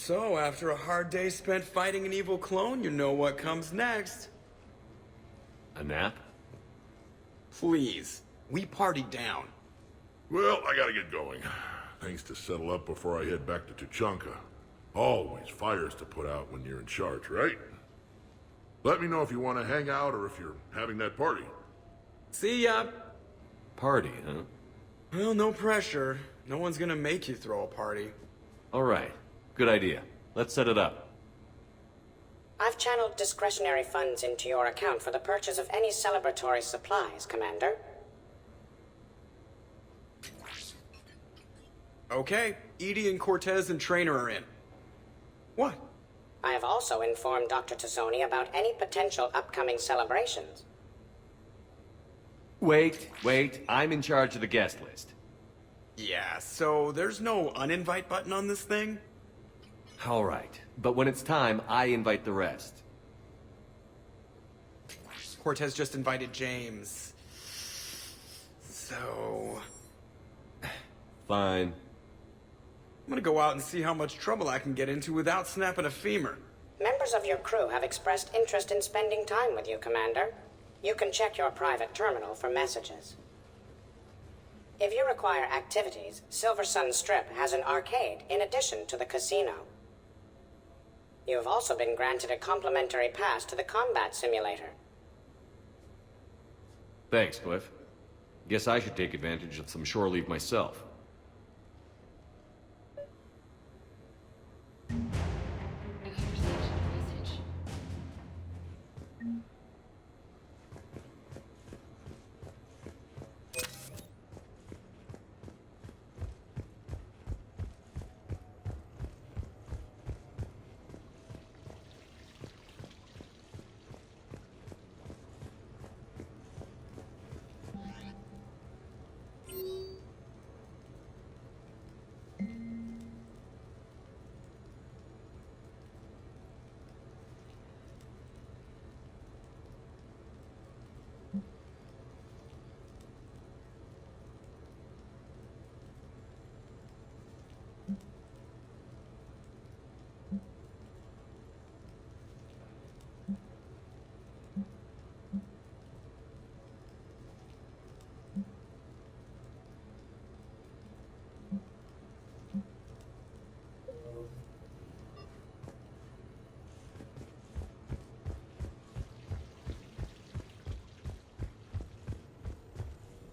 So, after a hard day spent fighting an evil clone, you know what comes next. A nap? Please. We partied down. Well, I gotta get going. Things to settle up before I head back to Tuchanka. Always fires to put out when you're in charge, right? Let me know if you want to hang out or if you're having that party. See ya! Party, huh? Well, no pressure. No one's gonna make you throw a party. Alright. Good idea. Let's set it up. I've channeled discretionary funds into your account for the purchase of any celebratory supplies, Commander. Okay, Edie and Cortez and Traynor are in. What? I have also informed Dr. Tazzoni about any potential upcoming celebrations. Wait. I'm in charge of the guest list. Yeah, so there's no uninvite button on this thing? Alright. But when it's time, I invite the rest. Cortez just invited James. So... Fine. I'm gonna go out and see how much trouble I can get into without snapping a femur. Members of your crew have expressed interest in spending time with you, Commander. You can check your private terminal for messages. If you require activities, Silver Sun Strip has an arcade in addition to the casino. You have also been granted a complimentary pass to the combat simulator. Thanks, Cliff. Guess I should take advantage of some shore leave myself.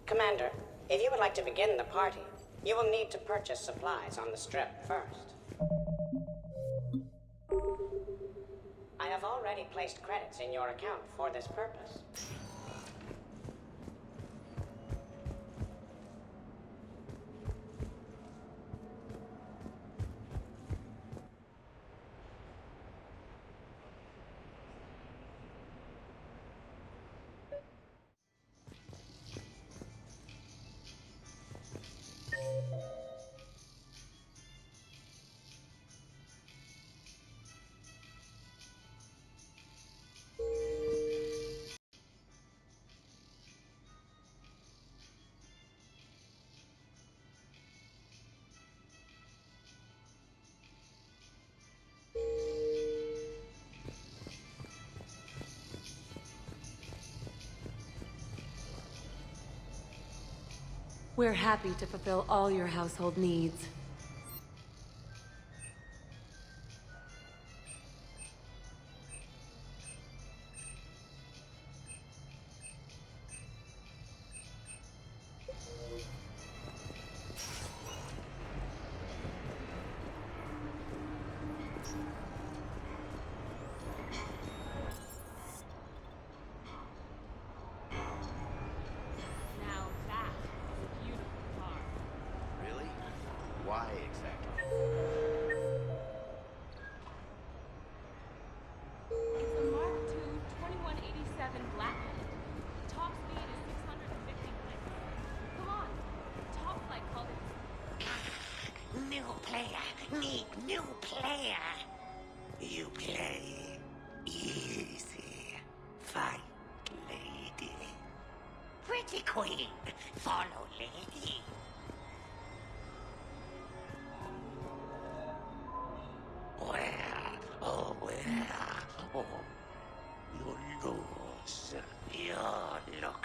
Commander, if you would like to begin the party, you will need to purchase supplies on the Strip first. I have already placed credits in your account for this purpose. We're happy to fulfill all your household needs. New player. You play easy. Fight, lady. Pretty queen. Follow, lady.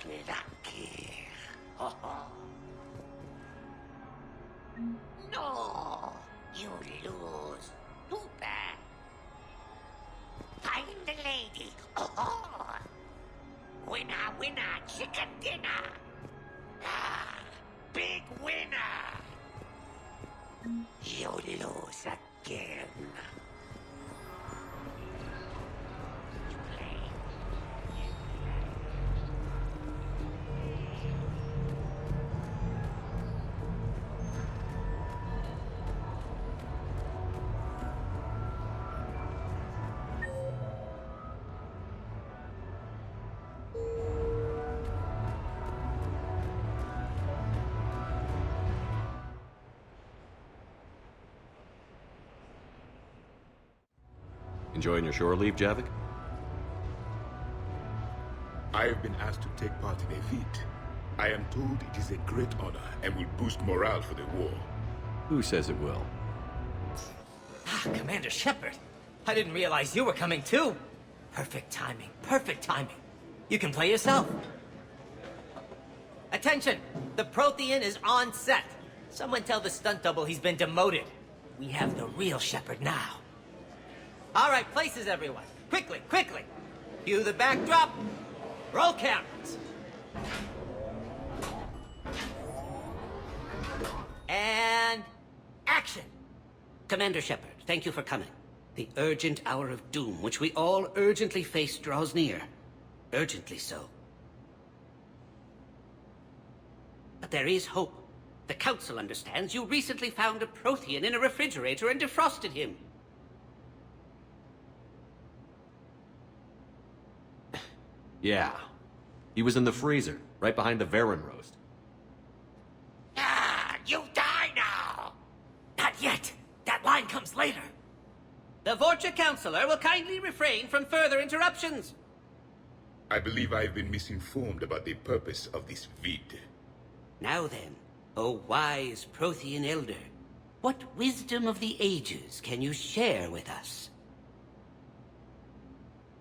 look lucky. No, you lose. Too bad. Find the lady. Winner, winner, chicken dinner. Ah, big winner. You lose again. Enjoying your shore leave, Javik? I have been asked to take part in a feat. I am told it is a great honor and will boost morale for the war. Who says it will? Commander Shepard, I didn't realize you were coming too. Perfect timing, perfect timing. You can play yourself. Attention, the Prothean is on set. Someone tell the stunt double he's been demoted. We have the real Shepard now. All right, places everyone. Quickly, quickly. Cue the backdrop. Roll cameras. And action. Commander Shepard, thank you for coming. The urgent hour of doom, which we all urgently face, draws near. Urgently so. But there is hope. The Council understands you recently found a Prothean in a refrigerator and defrosted him. Yeah. He was in the freezer, right behind the Varen roast. Ah, you die now. Not yet. That line comes later. The Vorcha Counselor will kindly refrain from further interruptions. I believe I have been misinformed about the purpose of this vid. Now then, O wise Prothean Elder, what wisdom of the ages can you share with us?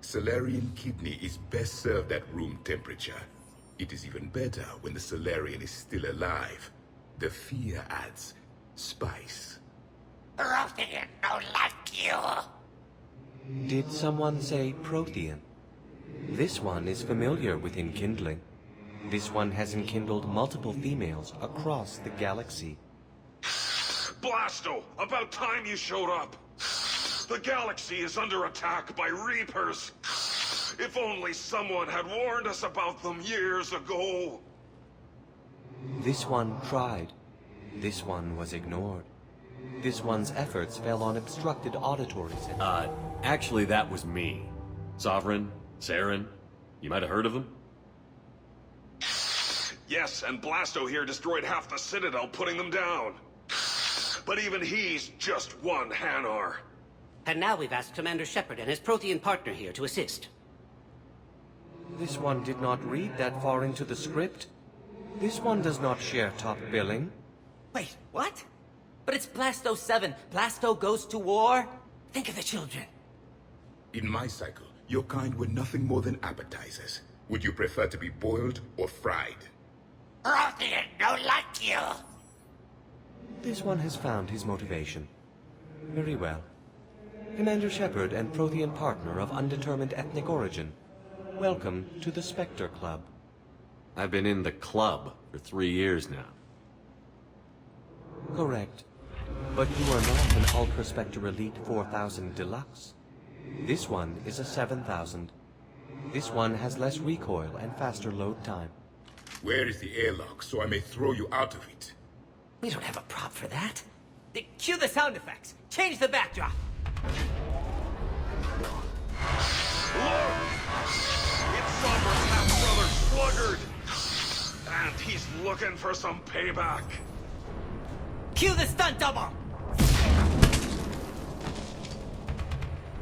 Salarian kidney is best served at room temperature. It is even better when the Salarian is still alive. The fear adds spice. Prothean don't like you. Did someone say Prothean? This one is familiar with enkindling. This one has enkindled multiple females across the galaxy. Blasto! About time you showed up! The galaxy is under attack by Reapers! If only someone had warned us about them years ago! This one tried. This one was ignored. This one's efforts fell on obstructed auditories and... Actually, that was me. Sovereign, Saren, you might have heard of them? Yes, and Blasto here destroyed half the Citadel, putting them down. But even he's just one Hanar. And now we've asked Commander Shepard and his Prothean partner here to assist. This one did not read that far into the script. This one does not share top billing. Wait, what? But it's Blasto 7. Blasto goes to war? Think of the children. In my cycle, your kind were nothing more than appetizers. Would you prefer to be boiled or fried? Prothean don't like you. This one has found his motivation. Very well. Commander Shepard and Prothean partner of undetermined ethnic origin, welcome to the Spectre Club. I've been in the club for 3 years now. Correct. But you are not an Ultra Spectre Elite 4000 Deluxe. This one is a 7000. This one has less recoil and faster load time. Where is the airlock so I may throw you out of it? We don't have a prop for that. Cue the sound effects. Change the backdrop. Look! It's Sombra's half-brother Sluggard! And he's looking for some payback. Cue the stunt double!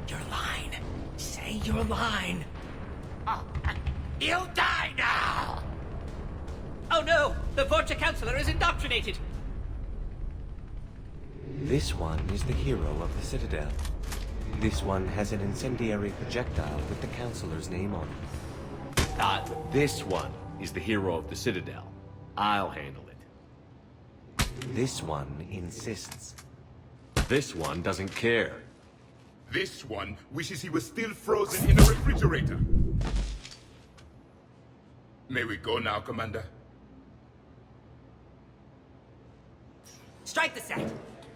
Your line. Say your line. You die now. Oh no! The Vorcha Counselor is indoctrinated! This one is the hero of the Citadel. This one has an incendiary projectile with the Counselor's name on it. This one. He's the hero of the Citadel. I'll handle it. This one insists. This one doesn't care. This one wishes he was still frozen in a refrigerator. May we go now, Commander? Strike the set!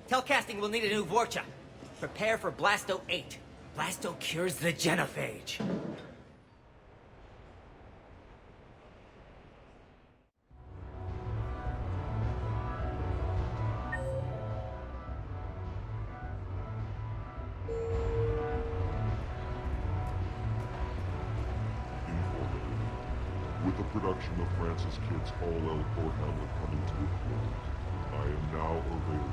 Telcasting will need a new Vorcha. Prepare for Blasto 8. Blasto cures the genophage. With the production of Francis Kidd's All-El Port Hamlet coming to a close, I am now available.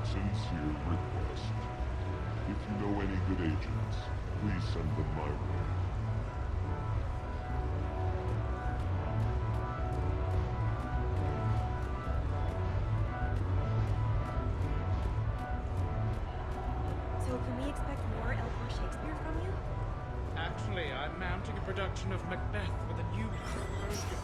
Sincere request. If you know any good agents, please send them my way. So can we expect more L4 Shakespeare from you? Actually, I'm mounting a production of Macbeth with a new version.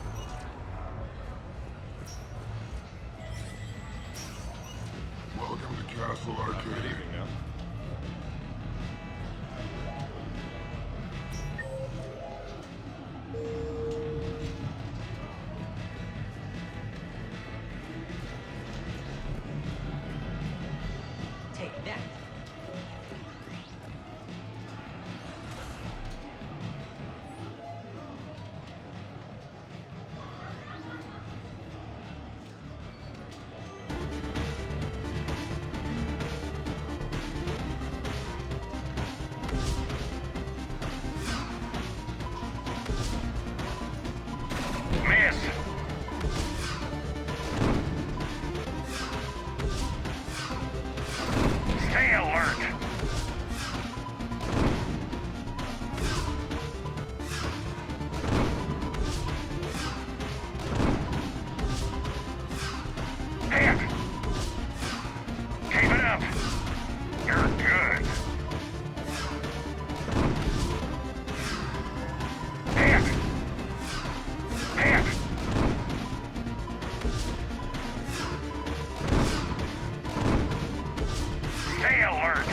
Welcome to Castle Arcade. Take that. Miss! Stay alert! Hit! Keep it up! You're good! Hit! Hit! Stay alert!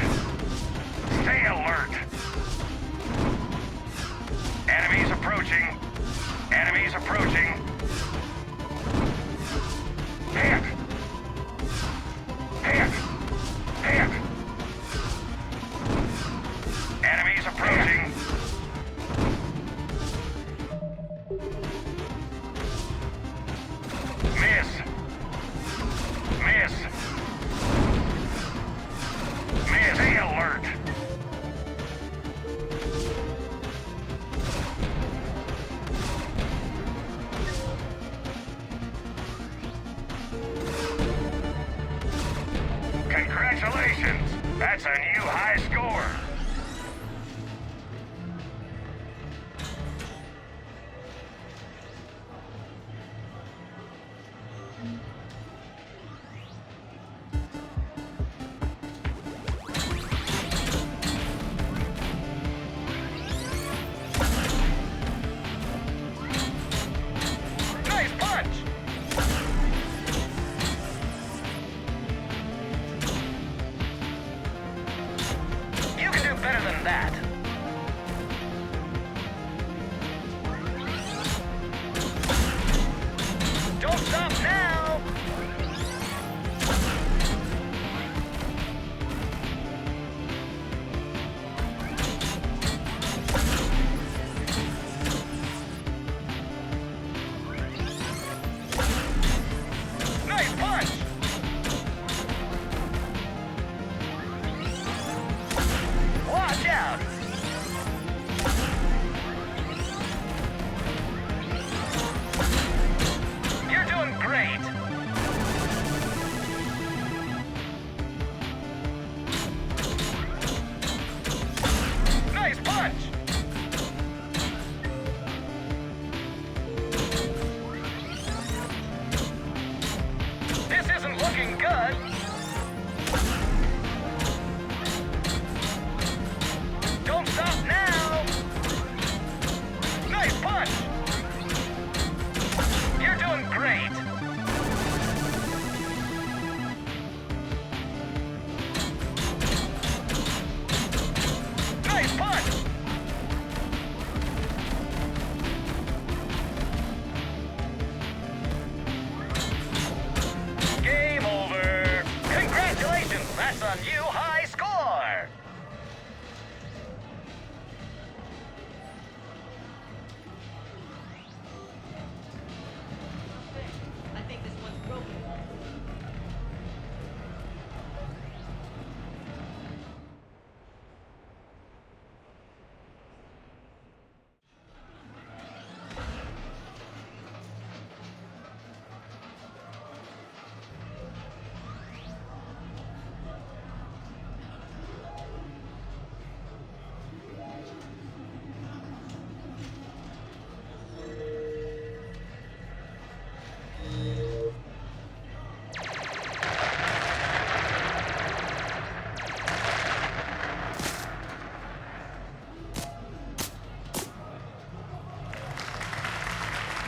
Stay alert! Enemies approaching! Enemies approaching! Hit! Hit! Hit! Enemies approaching! Miss! Miss! Miss! Stay alert!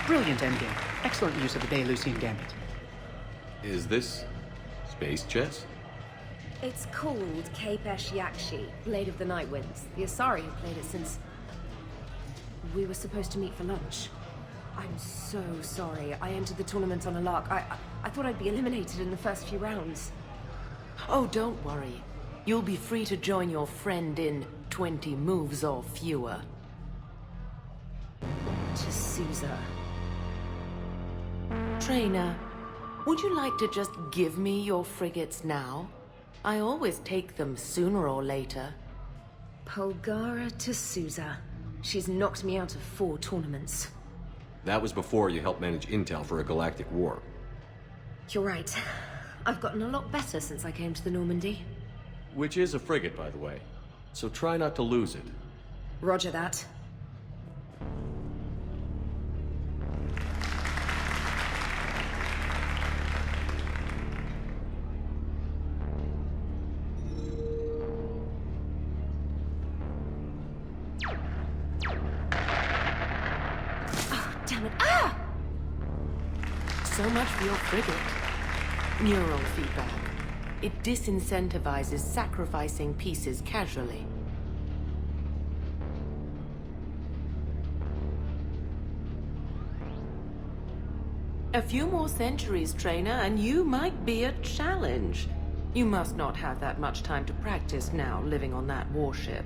Brilliant endgame. Excellent use of the Belarusian gambit. Is this space chess? It's called Ardat-Yakshi, Blade of the Night Winds. The Asari have played it since... we were supposed to meet for lunch. I'm so sorry. I entered the tournament on a lark. I thought I'd be eliminated in the first few rounds. Oh, don't worry. You'll be free to join your friend in 20 moves or fewer. To Caesar. Traynor, would you like to just give me your frigates now? I always take them sooner or later. Polgara to Sousa. She's knocked me out of 4 tournaments. That was before you helped manage intel for a galactic war. You're right. I've gotten a lot better since I came to the Normandy. Which is a frigate, by the way. So try not to lose it. Roger that. So much for your frigate. Neural feedback. It disincentivizes sacrificing pieces casually. A few more centuries, Traynor, and you might be a challenge. You must not have that much time to practice now, living on that warship.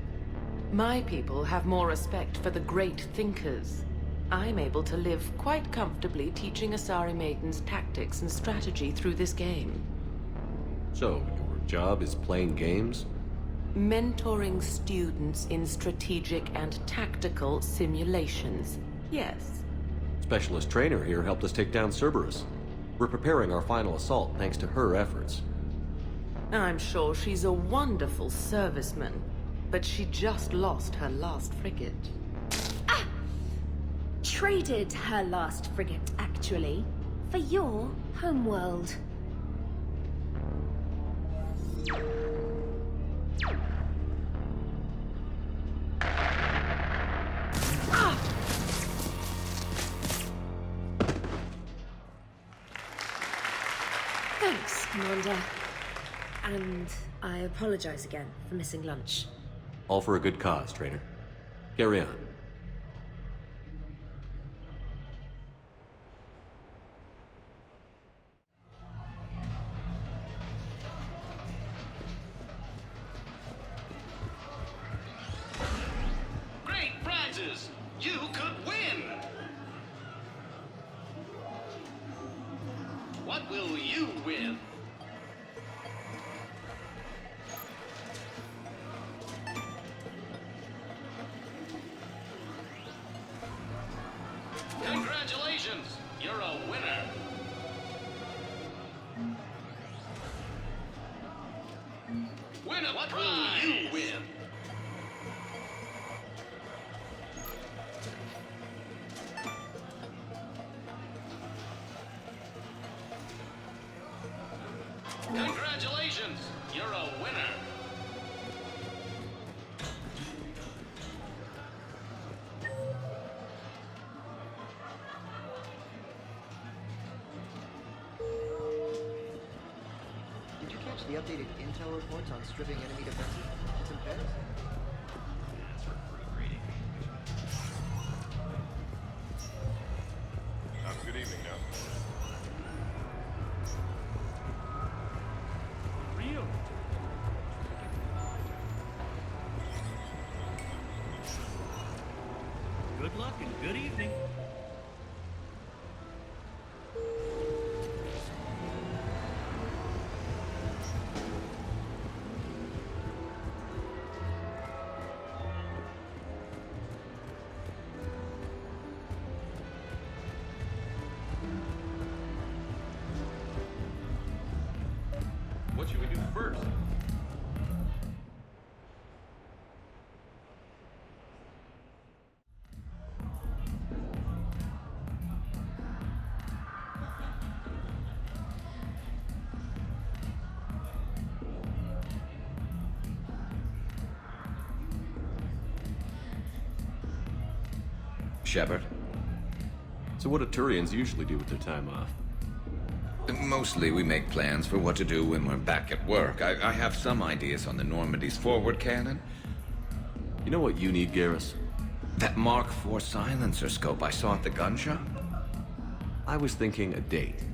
My people have more respect for the great thinkers. I'm able to live quite comfortably teaching Asari maidens tactics and strategy through this game. So, your job is playing games? Mentoring students in strategic and tactical simulations. Yes. Specialist Traynor here helped us take down Cerberus. We're preparing our final assault thanks to her efforts. I'm sure she's a wonderful serviceman, but she just lost her last frigate. Traded her last frigate, actually, for your homeworld. Thanks, Commander. And I apologize again for missing lunch. All for a good cause, Traynor. Carry on. What will you win? Congratulations! You're a winner! Win a prize! What will you win? Congratulations! You're a winner! Did you catch the updated intel reports on stripping enemy defenses? It's embarrassing. That's for proofreading. Good evening now. Real. Good luck and good evening. What should we do first? Shepard. So what do Turians usually do with their time off? Mostly we make plans for what to do when we're back at work. I have some ideas on the Normandy's forward cannon. You know what you need, Garrus? That Mark IV silencer scope I saw at the gun shop? I was thinking a date.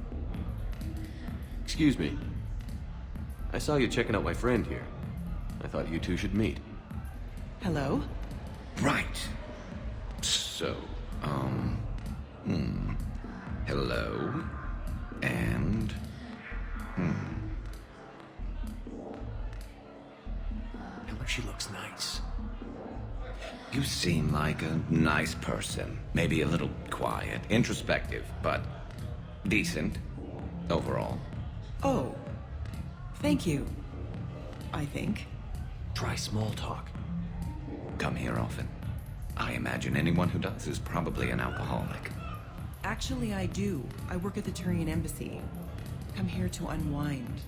Excuse me. I saw you checking out my friend here. I thought you two should meet. Hello? Right. So, hello, and, She looks nice. You seem like a nice person. Maybe a little quiet, introspective, but decent overall. Oh. Thank you. I think. Try small talk. Come here often. I imagine anyone who does is probably an alcoholic. Actually, I do. I work at the Turian embassy. Come here to unwind.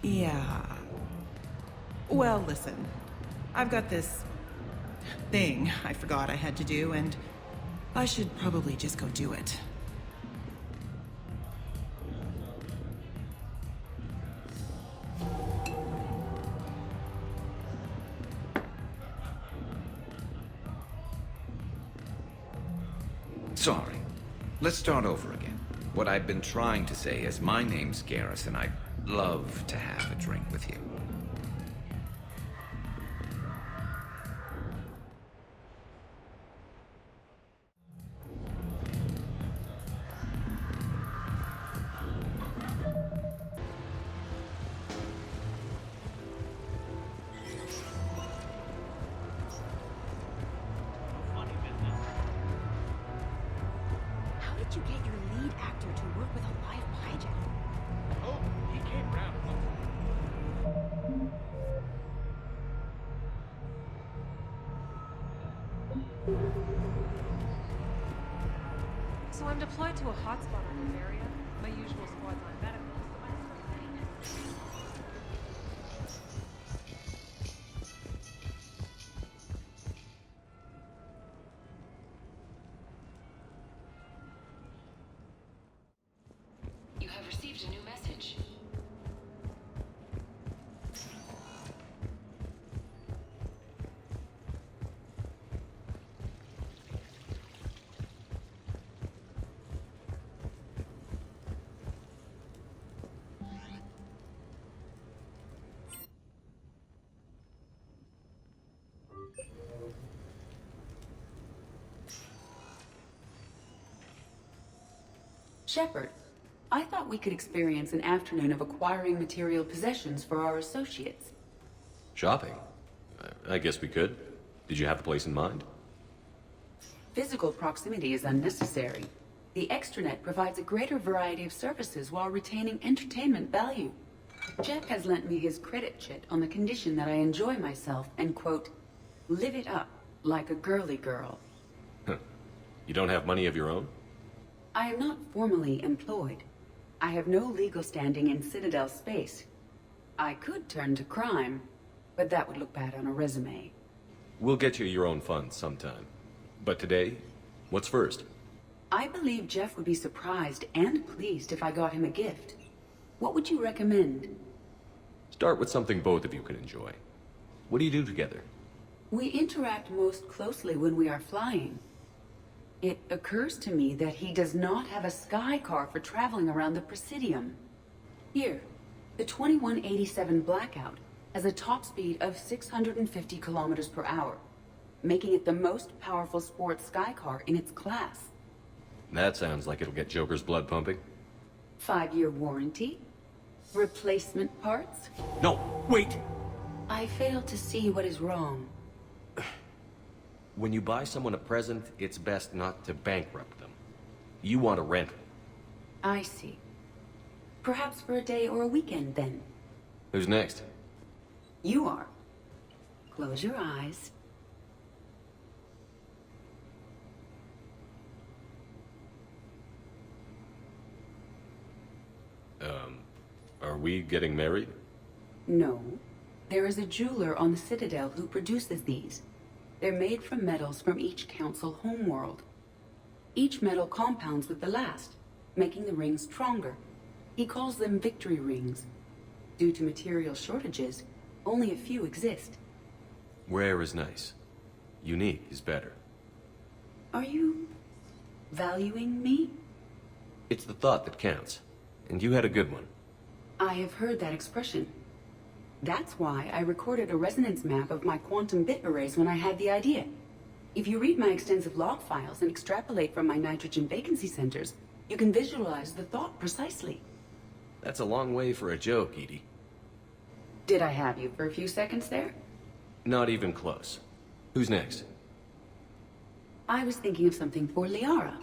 Yeah. Well, listen. I've got this thing I forgot I had to do, and I should probably just go do it. Sorry. Let's start over again. What I've been trying to say is my name's Garrus, and I'd love to have a drink with you. How did you get your lead actor to work with a live hijack? Oh, he came round. So I'm deployed to a hotspot in the area. My usual squad line medical. You have received a new message. Shepard, I thought we could experience an afternoon of acquiring material possessions for our associates. Shopping? I guess we could. Did you have a place in mind? Physical proximity is unnecessary. The extranet provides a greater variety of services while retaining entertainment value. Jeff has lent me his credit chit on the condition that I enjoy myself and, quote, live it up like a girly girl. You don't have money of your own? I am not formally employed. I have no legal standing in Citadel space. I could turn to crime, but that would look bad on a resume. We'll get you your own funds sometime. But today, what's first? I believe Jeff would be surprised and pleased if I got him a gift. What would you recommend? Start with something both of you can enjoy. What do you do together? We interact most closely when we are flying. It occurs to me that he does not have a sky car for traveling around the Presidium. Here, the 2187 Blackout has a top speed of 650 kilometers per hour, making it the most powerful sports sky car in its class. That sounds like it'll get Joker's blood pumping. 5-year warranty? Replacement parts? No, wait! I fail to see what is wrong. When you buy someone a present, it's best not to bankrupt them. You want a rental. I see. Perhaps for a day or a weekend, then. Who's next? You are. Close your eyes. Are we getting married? No. There is a jeweler on the Citadel who produces these. They're made from metals from each council homeworld. Each metal compounds with the last, making the rings stronger. He calls them victory rings. Due to material shortages, only a few exist. Rare is nice. Unique is better. Are you valuing me? It's the thought that counts. And you had a good one. I have heard that expression. That's why I recorded a resonance map of my quantum bit arrays when I had the idea. If you read my extensive log files and extrapolate from my nitrogen vacancy centers, you can visualize the thought precisely. That's a long way for a joke, Edie. Did I have you for a few seconds there? Not even close. Who's next? I was thinking of something for Liara.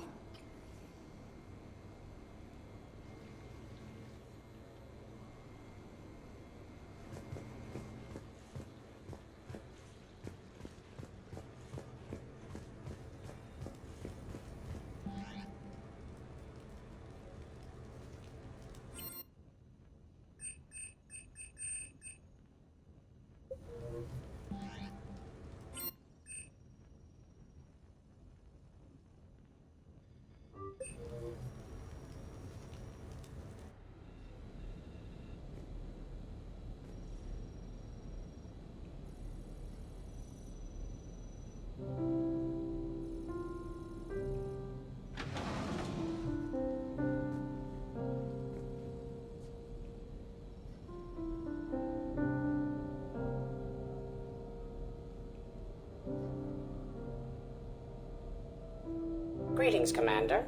Greetings, Commander.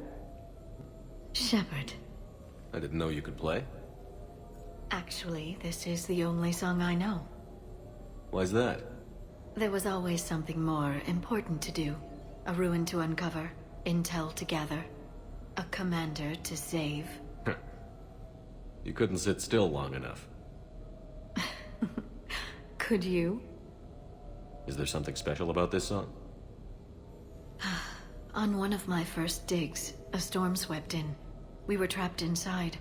Shepard. I didn't know you could play. Actually, this is the only song I know. Why's that? There was always something more important to do. A ruin to uncover, intel to gather, a commander to save. You couldn't sit still long enough. Could you? Is there something special about this song? On one of my first digs, a storm swept in. We were trapped inside.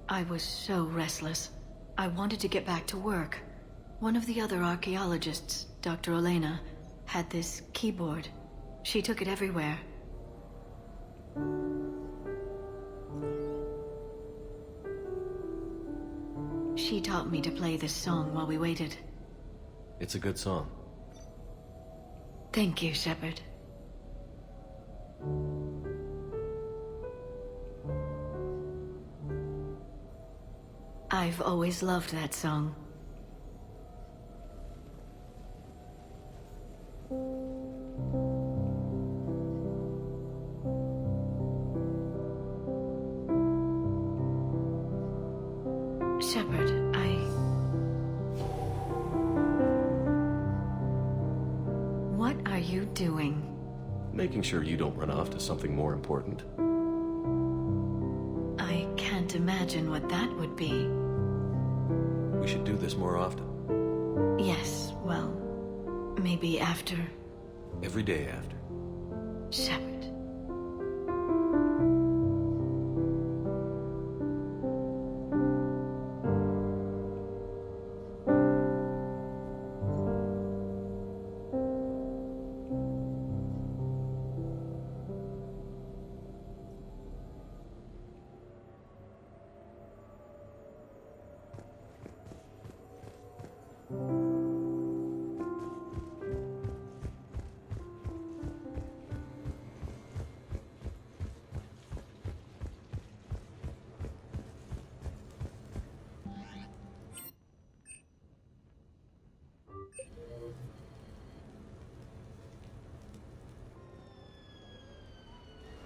I was so restless. I wanted to get back to work. One of the other archaeologists, Dr. Elena, had this keyboard. She took it everywhere. She taught me to play this song while we waited. It's a good song. Thank you, Shepard. I've always loved that song. Shepard, What are you doing? Making sure you don't run off to something more important. I can't imagine what that would be. We should do this more often. Yes, well, maybe after. Every day after. Shepard.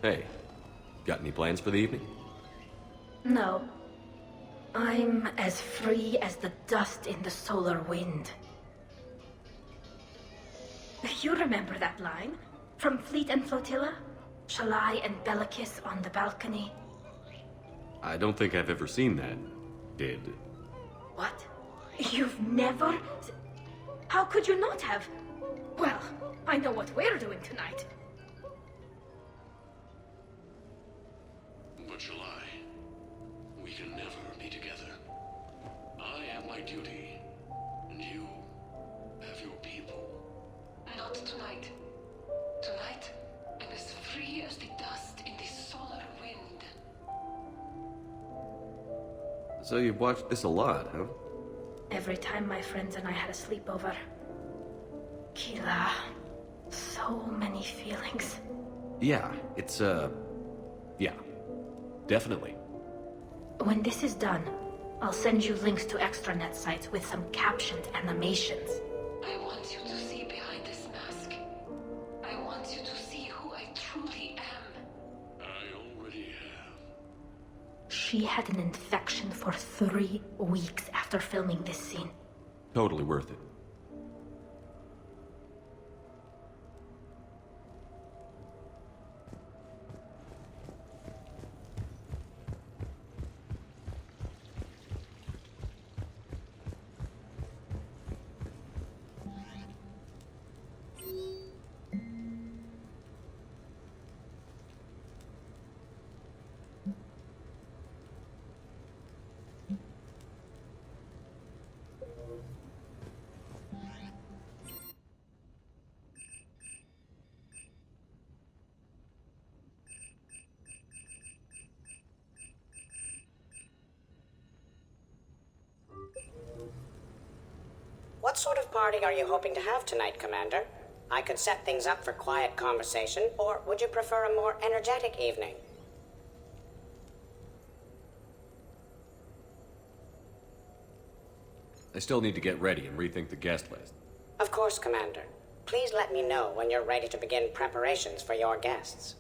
Hey, got any plans for the evening? No. I'm as free as the dust in the solar wind. You remember that line? From Fleet and Flotilla? Shalai and Bellicus on the balcony? I don't think I've ever seen that. Did. What? You've never... How could you not have? Well, I know what we're doing tonight. But Shalai, we can never be together. I have my duty, and you have your people. Not tonight. Tonight, I'm as free as the dust in the solar wind. So you've watched this a lot, huh? Every time my friends and I had a sleepover. Kila. So many feelings. Yeah, it's, yeah. Definitely. When this is done, I'll send you links to extranet sites with some captioned animations. I want you to see behind this mask. I want you to see who I truly am. I already have. She had an infection for 3 weeks after filming this scene. Totally worth it. What sort of party are you hoping to have tonight, Commander? I could set things up for quiet conversation, or would you prefer a more energetic evening? I still need to get ready and rethink the guest list. Of course, Commander. Please let me know when you're ready to begin preparations for your guests.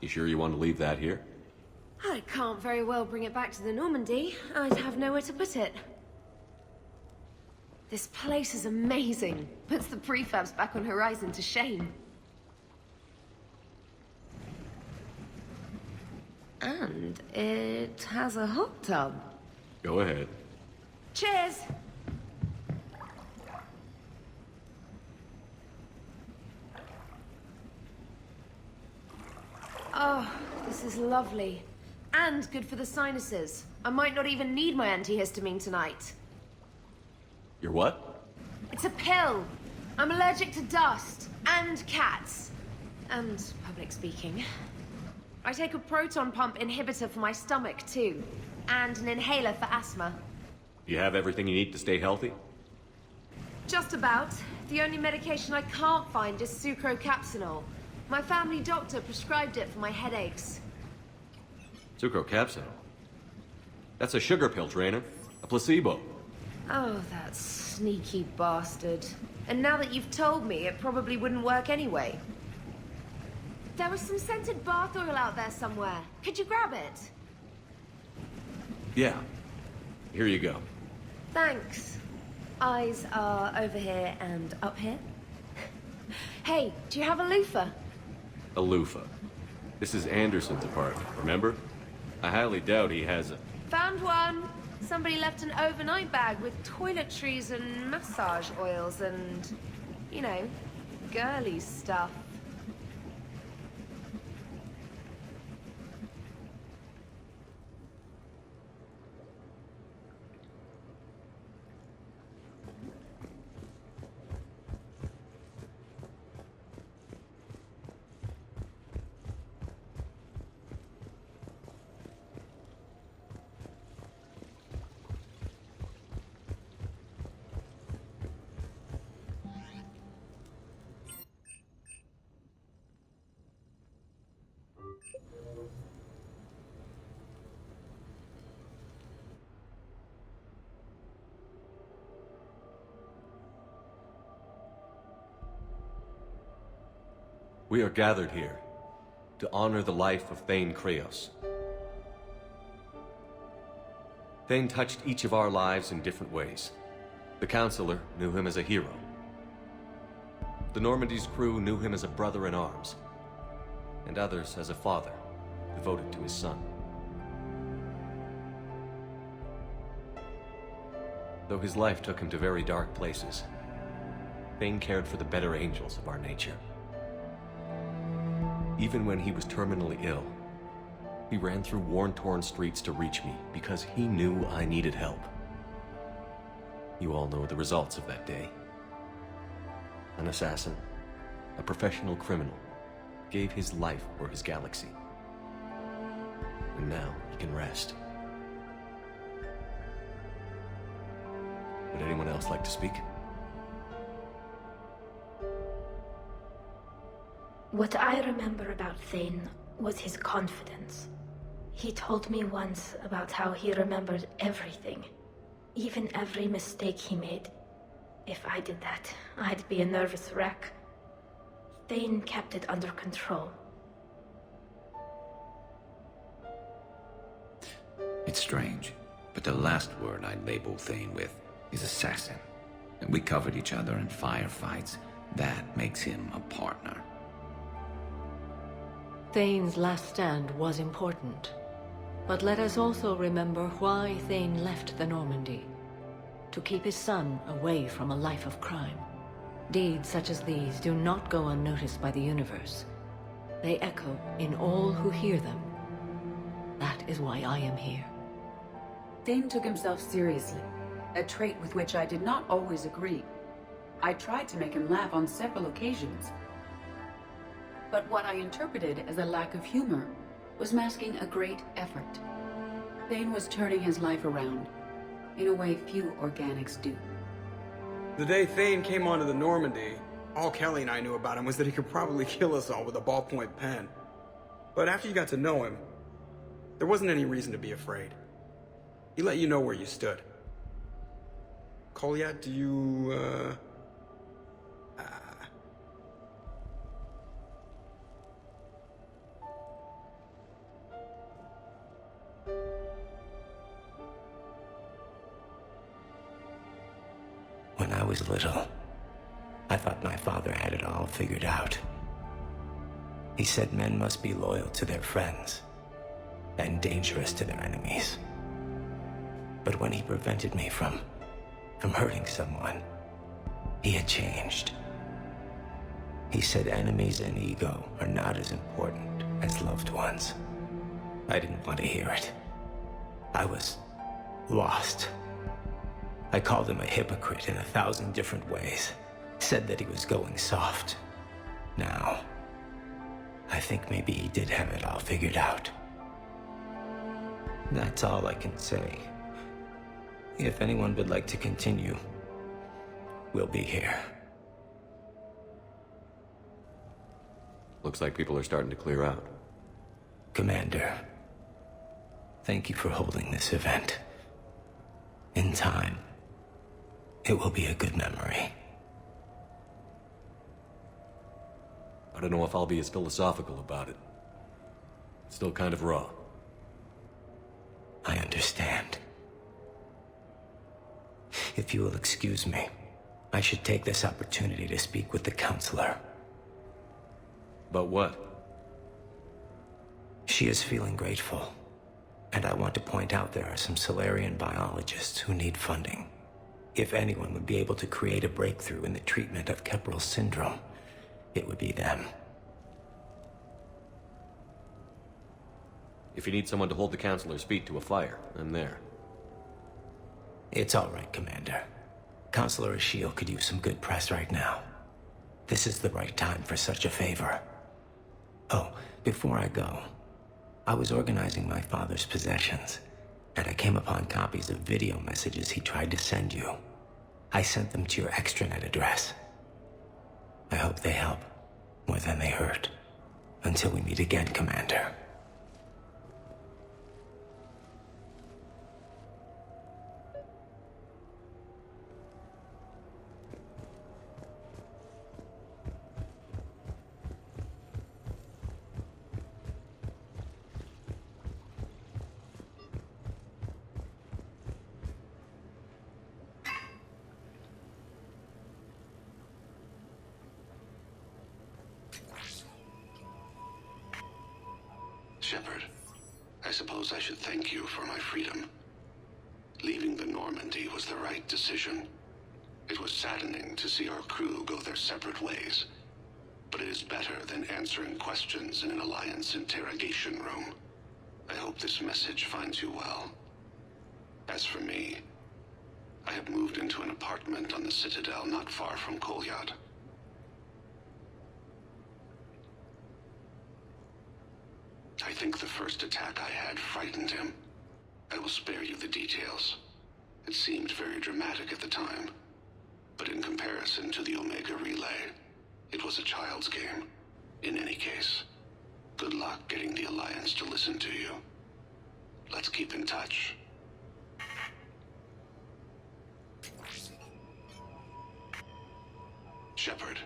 You sure you want to leave that here? I can't very well bring it back to the Normandy. I'd have nowhere to put it. This place is amazing. Puts the prefabs back on Horizon to shame. And it has a hot tub. Go ahead. Cheers! Oh, this is lovely. And good for the sinuses. I might not even need my antihistamine tonight. Your what? It's a pill. I'm allergic to dust. And cats. And public speaking. I take a proton pump inhibitor for my stomach, too. And an inhaler for asthma. You have everything you need to stay healthy? Just about. The only medication I can't find is sucrocapsinol. My family doctor prescribed it for my headaches. Sucrocapsinol? That's a sugar pill, Traynor. A placebo. Oh, that sneaky bastard. And now that you've told me, it probably wouldn't work anyway. There was some scented bath oil out there somewhere. Could you grab it? Yeah. Here you go. Thanks. Eyes are over here and up here. Hey, do you have a loofah? A loofah. This is Anderson's apartment, remember? I highly doubt he has a... Found one. Somebody left an overnight bag with toiletries and massage oils and, you know, girly stuff. We are gathered here to honor the life of Thane Kreos. Thane touched each of our lives in different ways. The Counselor knew him as a hero. The Normandy's crew knew him as a brother in arms, and others as a father, devoted to his son. Though his life took him to very dark places, Thane cared for the better angels of our nature. Even when he was terminally ill, he ran through worn-torn streets to reach me because he knew I needed help. You all know the results of that day. An assassin, a professional criminal, gave his life for his galaxy. And now he can rest. Would anyone else like to speak? What I remember about Thane was his confidence. He told me once about how he remembered everything, even every mistake he made. If I did that, I'd be a nervous wreck. Thane kept it under control. It's strange, but the last word I'd label Thane with is assassin. And we covered each other in firefights. That makes him a partner. Thane's last stand was important. But let us also remember why Thane left the Normandy. To keep his son away from a life of crime. Deeds such as these do not go unnoticed by the universe. They echo in all who hear them. That is why I am here. Thane took himself seriously, a trait with which I did not always agree. I tried to make him laugh on several occasions. But what I interpreted as a lack of humor was masking a great effort. Thane was turning his life around, in a way few organics do. The day Thane came onto the Normandy, all Kelly and I knew about him was that he could probably kill us all with a ballpoint pen. But after you got to know him, there wasn't any reason to be afraid. He let you know where you stood. Kolyat, do you, When I was little, I thought my father had it all figured out. He said men must be loyal to their friends and dangerous to their enemies. But when he prevented me from hurting someone, he had changed. He said enemies and ego are not as important as loved ones. I didn't want to hear it. I was lost. I called him a hypocrite in 1,000 different ways. Said that he was going soft. Now, I think maybe he did have it all figured out. That's all I can say. If anyone would like to continue, we'll be here. Looks like people are starting to clear out. Commander, thank you for holding this event. In time, it will be a good memory. I don't know if I'll be as philosophical about it. It's still kind of raw. I understand. If you will excuse me, I should take this opportunity to speak with the Counselor. About what? She is feeling grateful, and I want to point out there are some Solarian biologists who need funding. If anyone would be able to create a breakthrough in the treatment of Keppel syndrome, it would be them. If you need someone to hold the Counselor's feet to a fire, I'm there. It's all right, Commander. Counselor Ashiel could use some good press right now. This is the right time for such a favor. Oh, before I go, I was organizing my father's possessions, and I came upon copies of video messages he tried to send you. I sent them to your extranet address. I hope they help, more than they hurt. Until we meet again, Commander. Shepard, I suppose I should thank you for my freedom. Leaving the Normandy was the right decision. It was saddening to see our crew go their separate ways, but it is better than answering questions in an Alliance interrogation room. I hope this message finds you well. As for me, I have moved into an apartment on the Citadel not far from Kolyat. I think the first attack I had frightened him. I will spare you the details. It seemed very dramatic at the time, but in comparison to the Omega Relay, it was a child's game. In any case, good luck getting the Alliance to listen to you. Let's keep in touch. Shepard,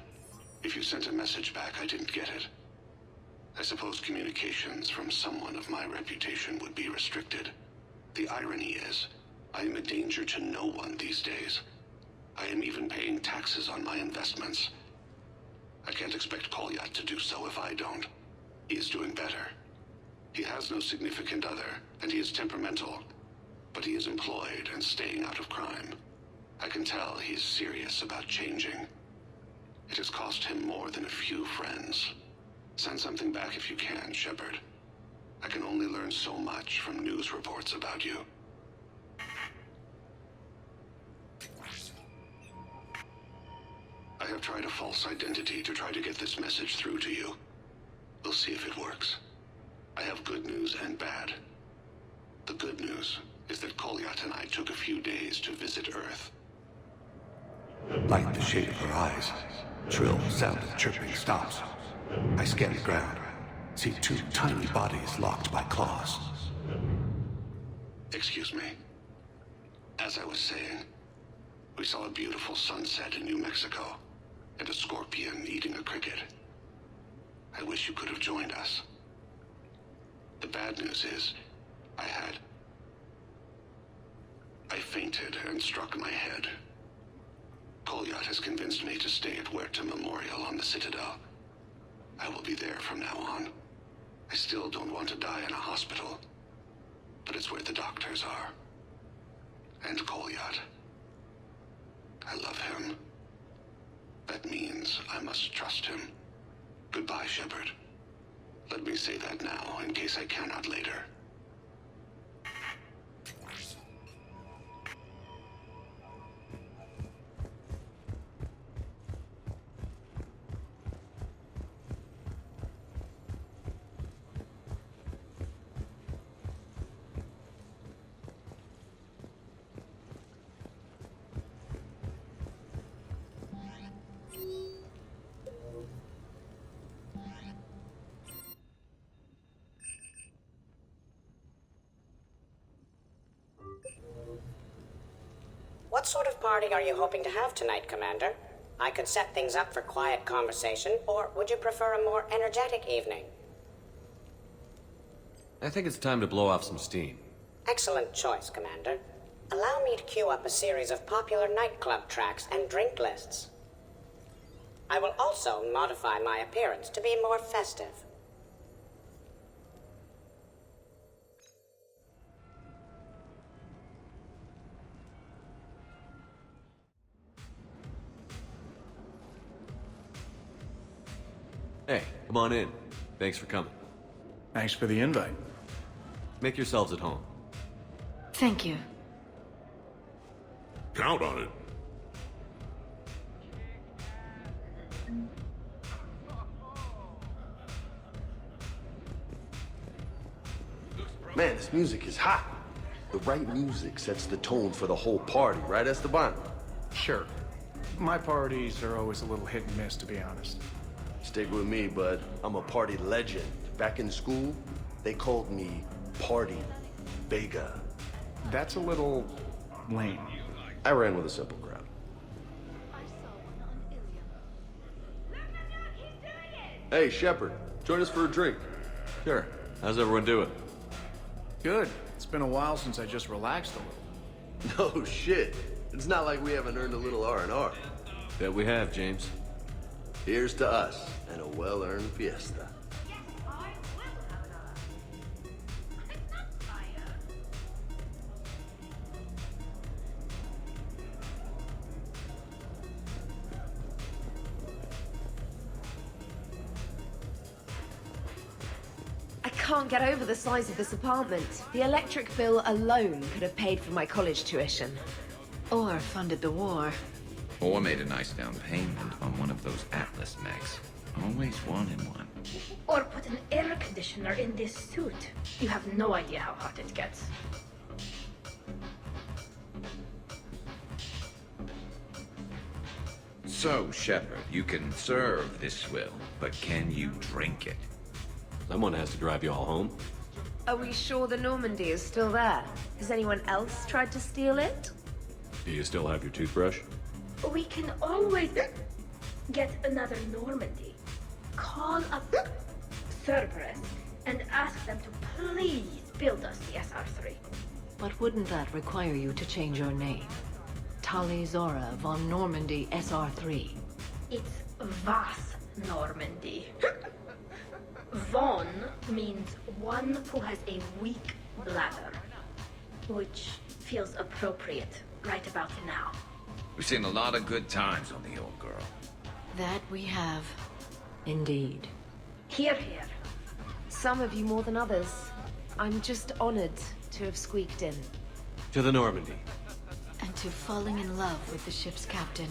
if you sent a message back, I didn't get it. I suppose communications from someone of my reputation would be restricted. The irony is, I am a danger to no one these days. I am even paying taxes on my investments. I can't expect Kolyat to do so if I don't. He is doing better. He has no significant other, and he is temperamental. But he is employed and staying out of crime. I can tell he is serious about changing. It has cost him more than a few friends. Send something back if you can, Shepard. I can only learn so much from news reports about you. I have tried a false identity to try to get this message through to you. We'll see if it works. I have good news and bad. The good news is that Kolyat and I took a few days to visit Earth. Like the shade of her eyes, shrill sound of chirping stops. I scan the ground, see two tiny bodies locked by claws. Excuse me. As I was saying, we saw a beautiful sunset in New Mexico, and a scorpion eating a cricket. I wish you could have joined us. The bad news is, I fainted and struck my head. Kolyat has convinced me to stay at Huerta Memorial on the Citadel. I will be there from now on. I still don't want to die in a hospital, but it's where the doctors are. And Kolyat. I love him. That means I must trust him. Goodbye, Shepard. Let me say that now, in case I cannot later. What sort of party are you hoping to have tonight, Commander? I could set things up for quiet conversation, or would you prefer a more energetic evening? I think it's time to blow off some steam. Excellent choice, Commander. Allow me to queue up a series of popular nightclub tracks and drink lists. I will also modify my appearance to be more festive. Hey, come on in. Thanks for coming. Thanks for the invite. Make yourselves at home. Thank you. Count on it. Man, this music is hot. The right music sets the tone for the whole party, right, Esteban? Sure. My parties are always a little hit and miss, to be honest. Stick with me, bud. I'm a party legend. Back in school, they called me Party Vega. That's a little lame. I ran with a simple crowd. Hey, Shepard, join us for a drink. Sure. How's everyone doing? Good. It's been a while since I just relaxed a little. No shit. It's not like we haven't earned a little R&R. Bet we have, James. Here's to us, and a well-earned fiesta. can't get over the size of this apartment. The electric bill alone could have paid for my college tuition. Or funded the war. Or made a nice down payment on one of those Atlas mechs. Always wanted one. Or put an air conditioner in this suit. You have no idea how hot it gets. So, Shepard, you can serve this swill, but can you drink it? Someone has to drive you all home. Are we sure the Normandy is still there? Has anyone else tried to steal it? Do you still have your toothbrush? We can always get another Normandy. Call up Cerberus and ask them to please build us the SR-3. But wouldn't that require you to change your name? Tali Zora von Normandy SR-3. It's Vas Normandy. Von means one who has a weak bladder, which feels appropriate right about now. We've seen a lot of good times on the old girl. That we have. Indeed. Here, here. Some of you more than others. I'm just honored to have squeaked in. To the Normandy. And to falling in love with the ship's captain.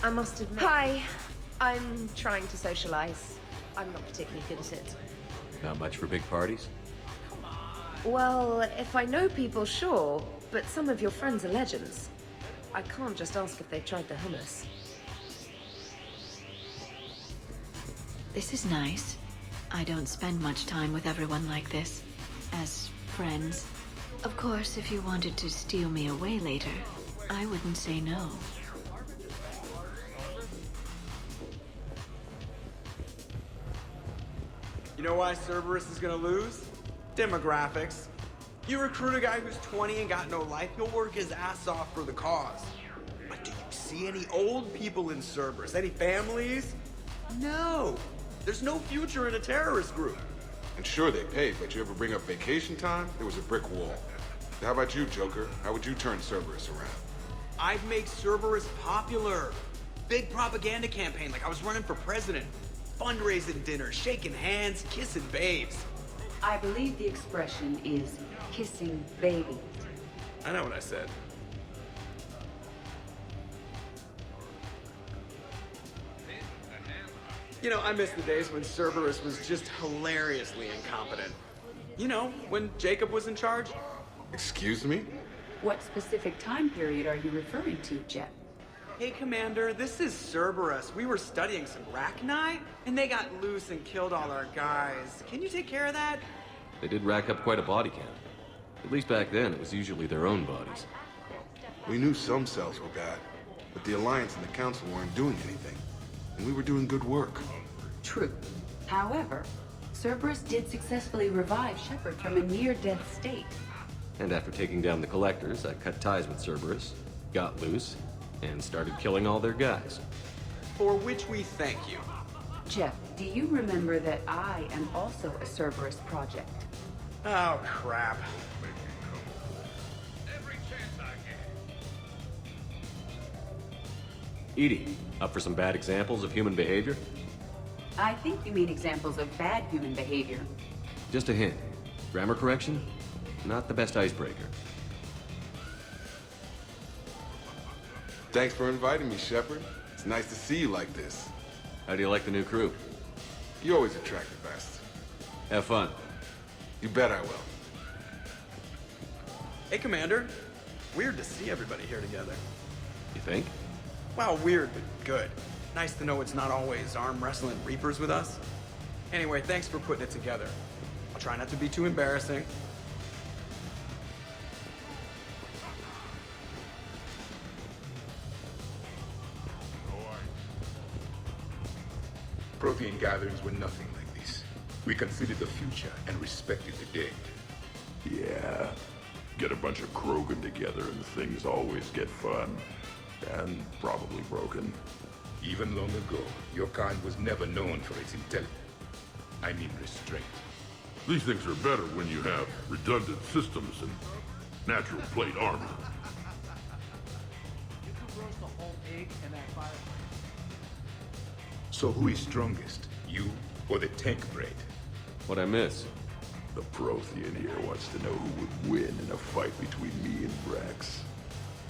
I must admit. Hi. I'm trying to socialize. I'm not particularly good at it. Not much for big parties? Well, if I know people, sure. But some of your friends are legends. I can't just ask if they've tried the hummus. This is nice. I don't spend much time with everyone like this. As friends. Of course, if you wanted to steal me away later, I wouldn't say no. You know why Cerberus is gonna lose? Demographics. You recruit a guy who's 20 and got no life, he'll work his ass off for the cause. But do you see any old people in Cerberus? Any families? No. There's no future in a terrorist group. And sure, they pay, but you ever bring up vacation time? There was a brick wall. How about you, Joker? How would you turn Cerberus around? I'd make Cerberus popular. Big propaganda campaign like I was running for president. Fundraising dinners, shaking hands, kissing babes. I believe the expression is kissing babies. I know what I said. You know, I miss the days when Cerberus was just hilariously incompetent. You know, when Jacob was in charge. Excuse me? What specific time period are you referring to, Jeff? Hey, Commander, this is Cerberus. We were studying some rachni, and they got loose and killed all our guys. Can you take care of that? They did rack up quite a body count. At least back then, it was usually their own bodies. We knew some cells were bad, but the Alliance and the Council weren't doing anything. And we were doing good work. True. However, Cerberus did successfully revive Shepard from a near-death state. And after taking down the Collectors, I cut ties with Cerberus, got loose, and started killing all their guys. For which we thank you. Jeff, do you remember that I am also a Cerberus project? Oh, crap. Edie, up for some bad examples of human behavior? I think you mean examples of bad human behavior. Just a hint. Grammar correction? Not the best icebreaker. Thanks for inviting me, Shepard. It's nice to see you like this. How do you like the new crew? You always attract the best. Have fun. You bet I will. Hey, Commander. Weird to see everybody here together. You think? Well, weird, but good. Nice to know it's not always arm wrestling Reapers with us. Anyway, thanks for putting it together. I'll try not to be too embarrassing. Protein gatherings were nothing like this. We considered the future and respected the dead. Yeah. Get a bunch of Krogan together and things always get fun. And probably broken. Even long ago, your kind was never known for its intelligence. I mean restraint. These things are better when you have redundant systems and natural plate armor. throws the whole egg in that fireplace. So who is strongest, you or the tank braid? What'd I miss? The Prothean here wants to know who would win in a fight between me and Brax.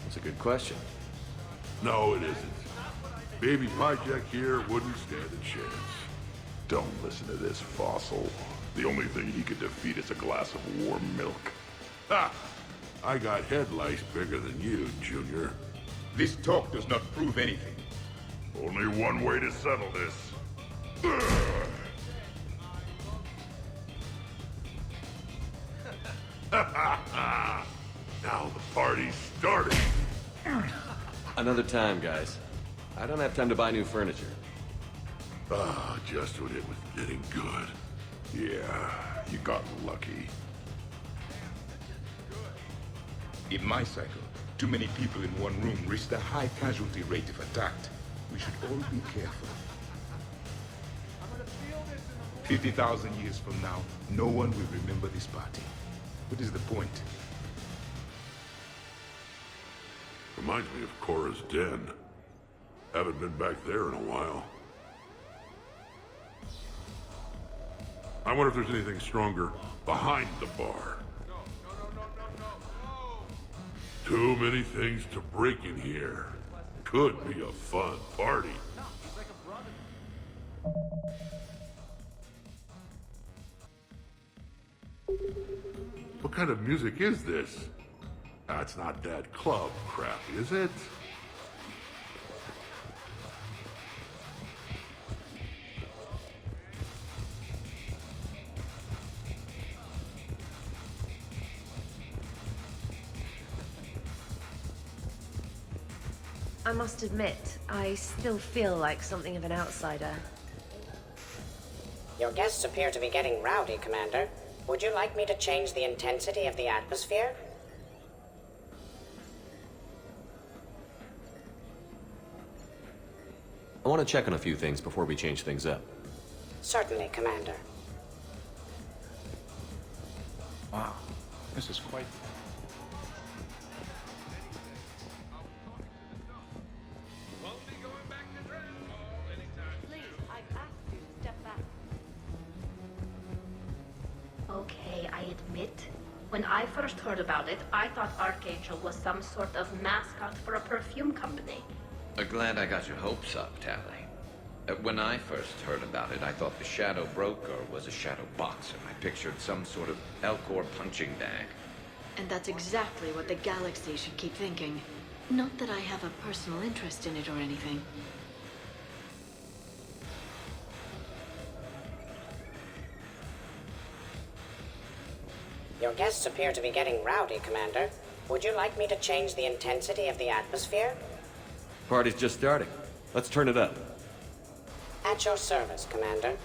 That's a good question. No, it isn't. Baby Pyjak here wouldn't stand a chance. Don't listen to this fossil. The only thing he could defeat is a glass of warm milk. Ha! I got head lice bigger than you, Junior. This talk does not prove anything. Only one way to settle this. Now the party's starting. Another time, guys. I don't have time to buy new furniture. Ah, just when it was getting good. Yeah, you got lucky. In my cycle, too many people in one room risked a high casualty rate if attacked. We should all be careful. 50,000 years from now, no one will remember this party. What is the point? Reminds me of Cora's den. Haven't been back there in a while. I wonder if there's anything stronger behind the bar. Too many things to break in here. Could be a fun party. What kind of music is this? That's not that club crap, is it? I must admit, I still feel like something of an outsider. Your guests appear to be getting rowdy, Commander. Would you like me to change the intensity of the atmosphere? I want to check on a few things before we change things up. Certainly, Commander. Wow, this is quite... Okay, I admit, when I first heard about it, I thought Archangel was some sort of mascot for a perfume company. Glad I got your hopes up, Tally. When I first heard about it, I thought the Shadow Broker was a shadow boxer. I pictured some sort of Elcor punching bag. And that's exactly what the galaxy should keep thinking. Not that I have a personal interest in it or anything. Your guests appear to be getting rowdy, Commander. Would you like me to change the intensity of the atmosphere? Party's just starting. Let's turn it up. At your service, Commander.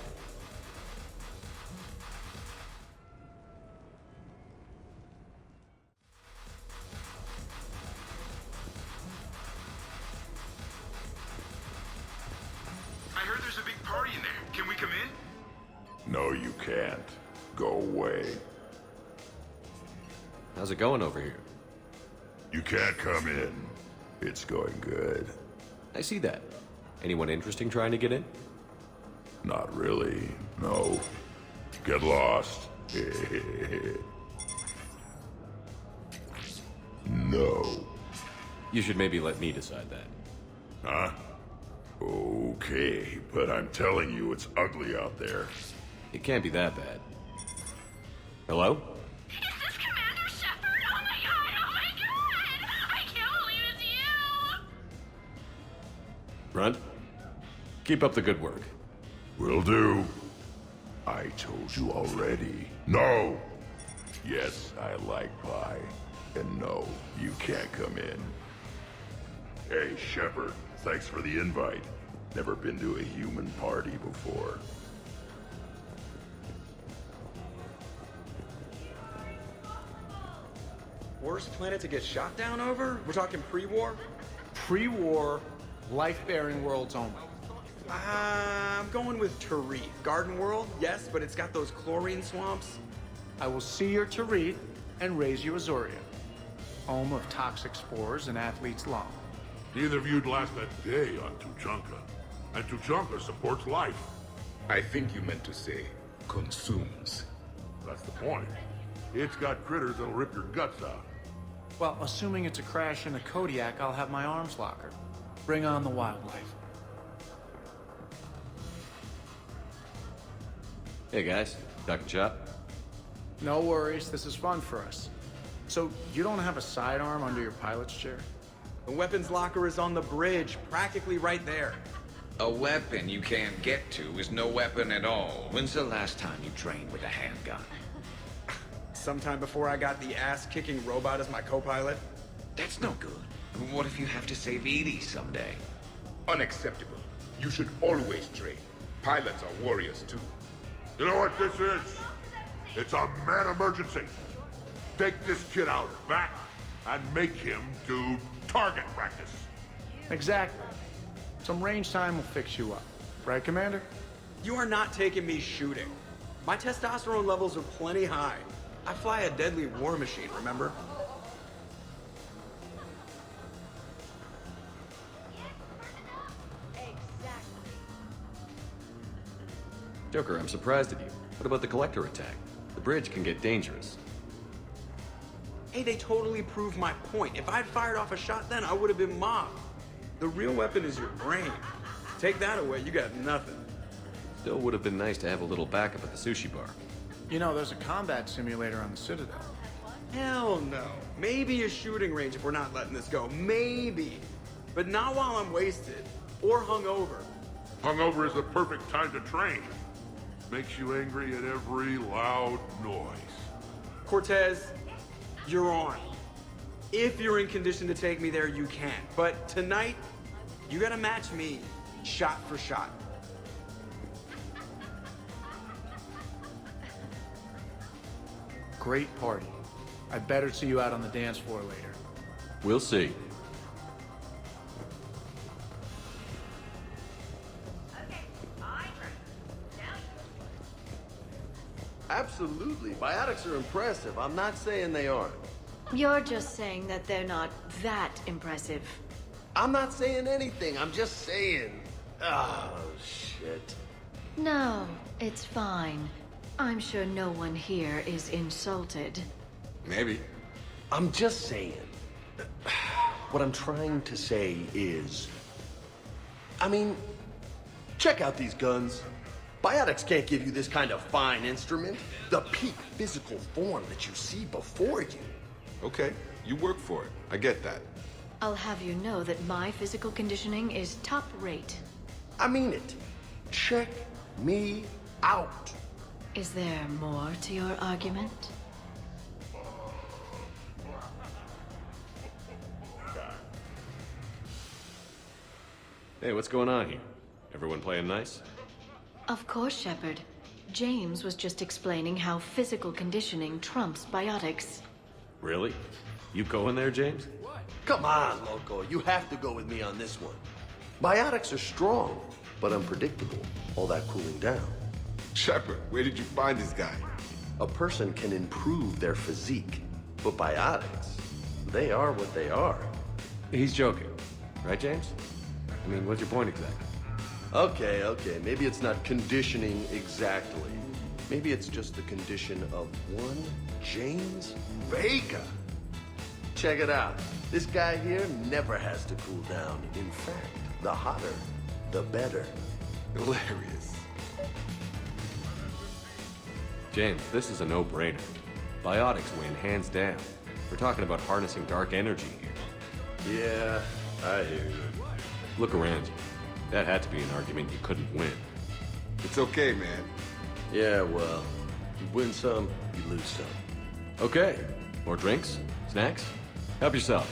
I heard there's a big party in there. Can we come in? No, you can't. Go away. How's it going over here? You can't come in. It's going good. I see that. Anyone interesting trying to get in? Not really, no. Get lost. No. You should maybe let me decide that. Huh? Okay, but I'm telling you, it's ugly out there. It can't be that bad. Hello? Is this Commander Shepard? Oh my god! I can't believe it's you! Grunt? Keep up the good work. Will do. I told you already. No! Yes, I like pie. And no, you can't come in. Hey, Shepard, thanks for the invite. Never been to a human party before. Worst planet to get shot down over? We're talking pre-war? Pre-war, life-bearing worlds only. I'm going with Tarit. Garden World, yes, but it's got those chlorine swamps. I will see your Tarit and raise you Azoria, home of toxic spores and athlete's lung. Neither of you'd last a day on Tuchanka. And Tuchanka supports life. I think you meant to say consumes. That's the point. It's got critters that'll rip your guts out. Well, assuming it's a crash in a Kodiak, I'll have my arms locker. Bring on the wildlife. Hey guys, Dr. Chop. No worries, this is fun for us. So, you don't have a sidearm under your pilot's chair? The weapons locker is on the bridge, practically right there. A weapon you can't get to is no weapon at all. When's the last time you trained with a handgun? Sometime before I got the ass-kicking robot as my co-pilot. That's no good. What if you have to save Edie someday? Unacceptable. You should always train. Pilots are warriors too. You know what this is? It's a mad emergency. Take this kid out back and make him do target practice. Exactly. Some range time will fix you up. Right, Commander? You are not taking me shooting. My testosterone levels are plenty high. I fly a deadly war machine, remember? Joker, I'm surprised at you. What about the Collector attack? The bridge can get dangerous. Hey, they totally proved my point. If I'd fired off a shot then, I would have been mobbed. The real weapon is your brain. Take that away, you got nothing. Still would have been nice to have a little backup at the sushi bar. You know, there's a combat simulator on the Citadel. Hell no. Maybe a shooting range if we're not letting this go. Maybe. But not while I'm wasted. Or hungover. Hungover is the perfect time to train. Makes you angry at every loud noise. Cortez, you're on. If you're in condition to take me there, you can. But tonight, you gotta match me, shot for shot. Great party. I better see you out on the dance floor later. We'll see. Absolutely. Biotics are impressive. I'm not saying they aren't. You're just saying that they're not that impressive. I'm not saying anything. I'm just saying. Oh, shit. No, it's fine. I'm sure no one here is insulted. Maybe. I'm just saying. What I'm trying to say is... I mean, check out these guns. Biotics can't give you this kind of fine instrument. The peak physical form that you see before you. Okay, you work for it. I get that. I'll have you know that my physical conditioning is top rate. I mean it. Check me out. Is there more to your argument? Hey, what's going on here? Everyone playing nice? Of course, Shepard. James was just explaining how physical conditioning trumps biotics. Really? You going there, James? Come on, Loco. You have to go with me on this one. Biotics are strong, but unpredictable. All that cooling down. Shepard, where did you find this guy? A person can improve their physique, but biotics, they are what they are. He's joking. Right, James? I mean, what's your point exactly? Okay. Maybe it's not conditioning exactly. Maybe it's just the condition of one James Vega. Check it out. This guy here never has to cool down. In fact, the hotter, the better. Hilarious. James, this is a no-brainer. Biotics win, hands down. We're talking about harnessing dark energy here. Yeah, I hear you. Look around you. That had to be an argument you couldn't win. It's okay, man. Yeah, well, you win some, you lose some. Okay. More drinks? Snacks? Help yourselves.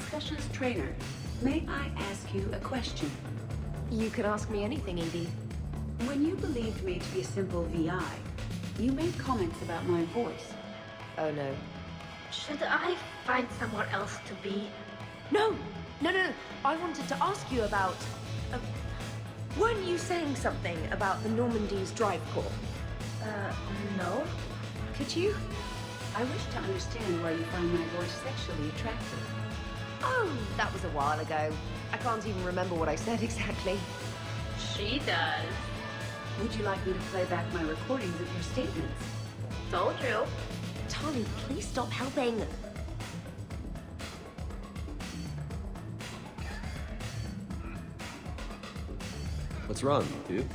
Specialist Traynor, may I ask you a question? You can ask me anything, Evie. When you believed me to be a simple VI, you made comments about my voice. Oh no. Should I find somewhere else to be? No! I wanted to ask you about... weren't you saying something about the Normandy's drive core? No. Could you? I wish to understand why you find my voice sexually attractive. Oh, that was a while ago. I can't even remember what I said exactly. She does. Would you like me to play back my recordings of your statements? Told you. Tommy, please stop helping. What's wrong, dude?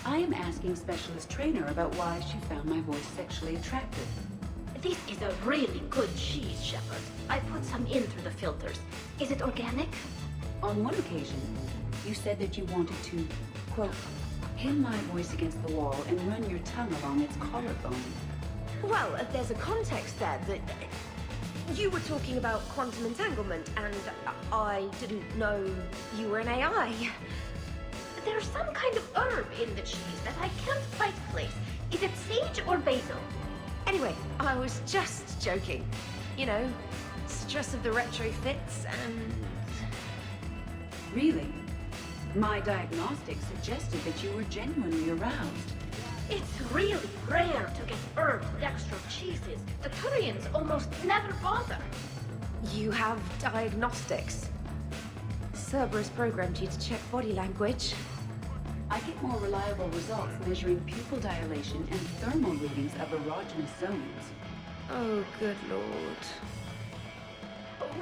I am asking Specialist Traynor about why she found my voice sexually attractive. This is a really good cheese, Shepard. I put some in through the filters. Is it organic? On one occasion, you said that you wanted to, quote, pin my voice against the wall and run your tongue along its collarbone. Well, there's a context there that... You were talking about quantum entanglement, and I didn't know you were an AI. There's some kind of herb in the cheese that I can't quite place. Is it sage or basil? Anyway, I was just joking. You know, stress of the retrofits and... Really? My diagnostics suggested that you were genuinely aroused. It's really rare to get herb dextro cheeses. The Turians almost never bother. You have diagnostics. Cerberus programmed you to check body language. I get more reliable results measuring pupil dilation and thermal readings of erogenous zones. Oh, good lord.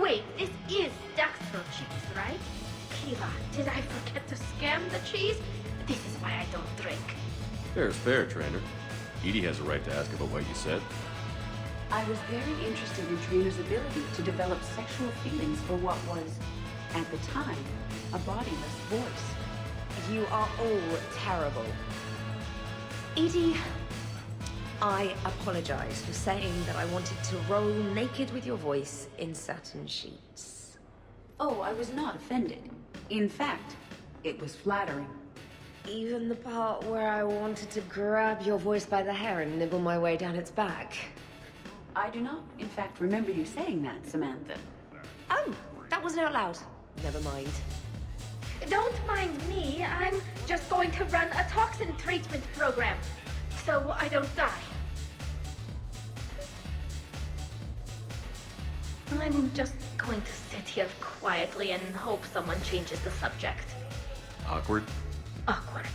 Wait, this is dextro cheese, right? Kiva, did I forget to scan the cheese? This is why I don't drink. Fair's fair, Traynor. Edie has a right to ask about what you said. I was very interested in Traynor's ability to develop sexual feelings for what was, at the time, a bodiless voice. You are all terrible. Edie, I apologize for saying that I wanted to roll naked with your voice in satin sheets. Oh, I was not offended. In fact, it was flattering. Even the part where I wanted to grab your voice by the hair and nibble my way down its back. I do not, in fact, remember you saying that, Samantha. Oh, that wasn't out loud. Never mind. Don't mind me. I'm just going to run a toxin treatment program, so I don't die. I'm just going to sit here quietly and hope someone changes the subject. Awkward? Awkward.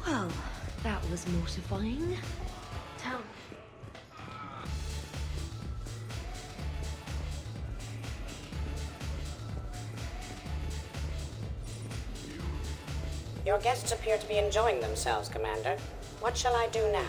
Well, that was mortifying. Tell me. Your guests appear to be enjoying themselves, Commander. What shall I do now?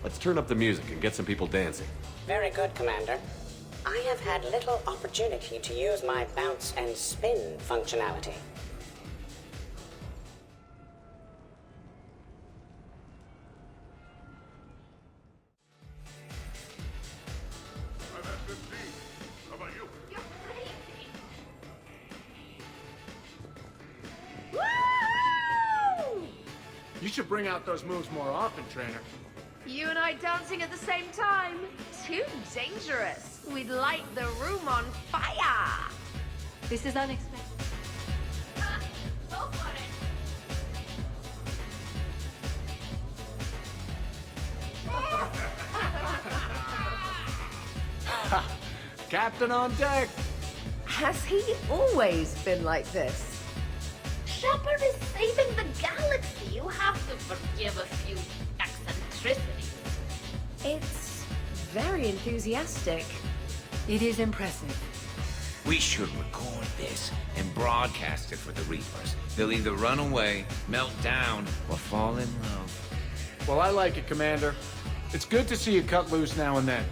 Let's turn up the music and get some people dancing. Very good, Commander. I have had little opportunity to use my bounce and spin functionality. You should bring out those moves more often, Traynor. You and I dancing at the same time? Too dangerous. We'd light the room on fire. This is unexpected. Go for it. Captain on deck! Has he always been like this? Shepard is saving the galaxy. You have to forgive a few eccentricities. It's very enthusiastic. It is impressive. We should record this and broadcast it for the Reapers. They'll either run away, melt down, or fall in love. Well, I like it, Commander. It's good to see you cut loose now and then.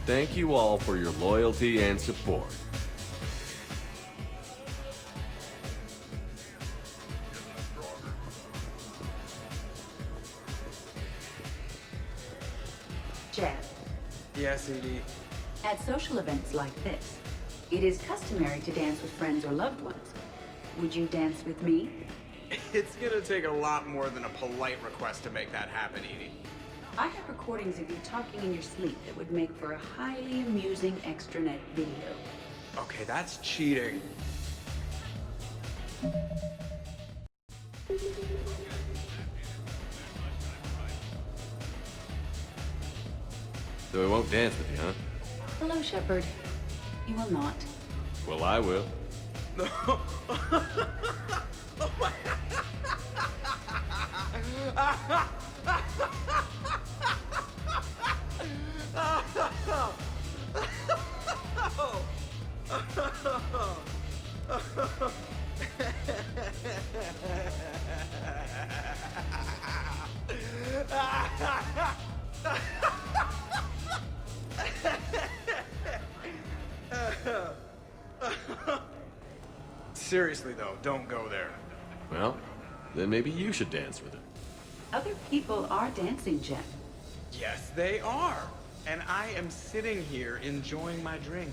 Thank you all for your loyalty and support. Jan, Yes, Edie. at social events like this, it is customary to dance with friends or loved ones. Would you dance with me? It's gonna take a lot more than a polite request to make that happen, Edie. I have recordings of you talking in your sleep that would make for a highly amusing extranet video. Okay, that's cheating. So I won't dance with you, huh? Hello, Shepard. You will not. Well, I will. Seriously, though, don't go there. Well, then maybe you should dance with him. Other people are dancing, Jeff. Yes, they are. And I am sitting here enjoying my drink.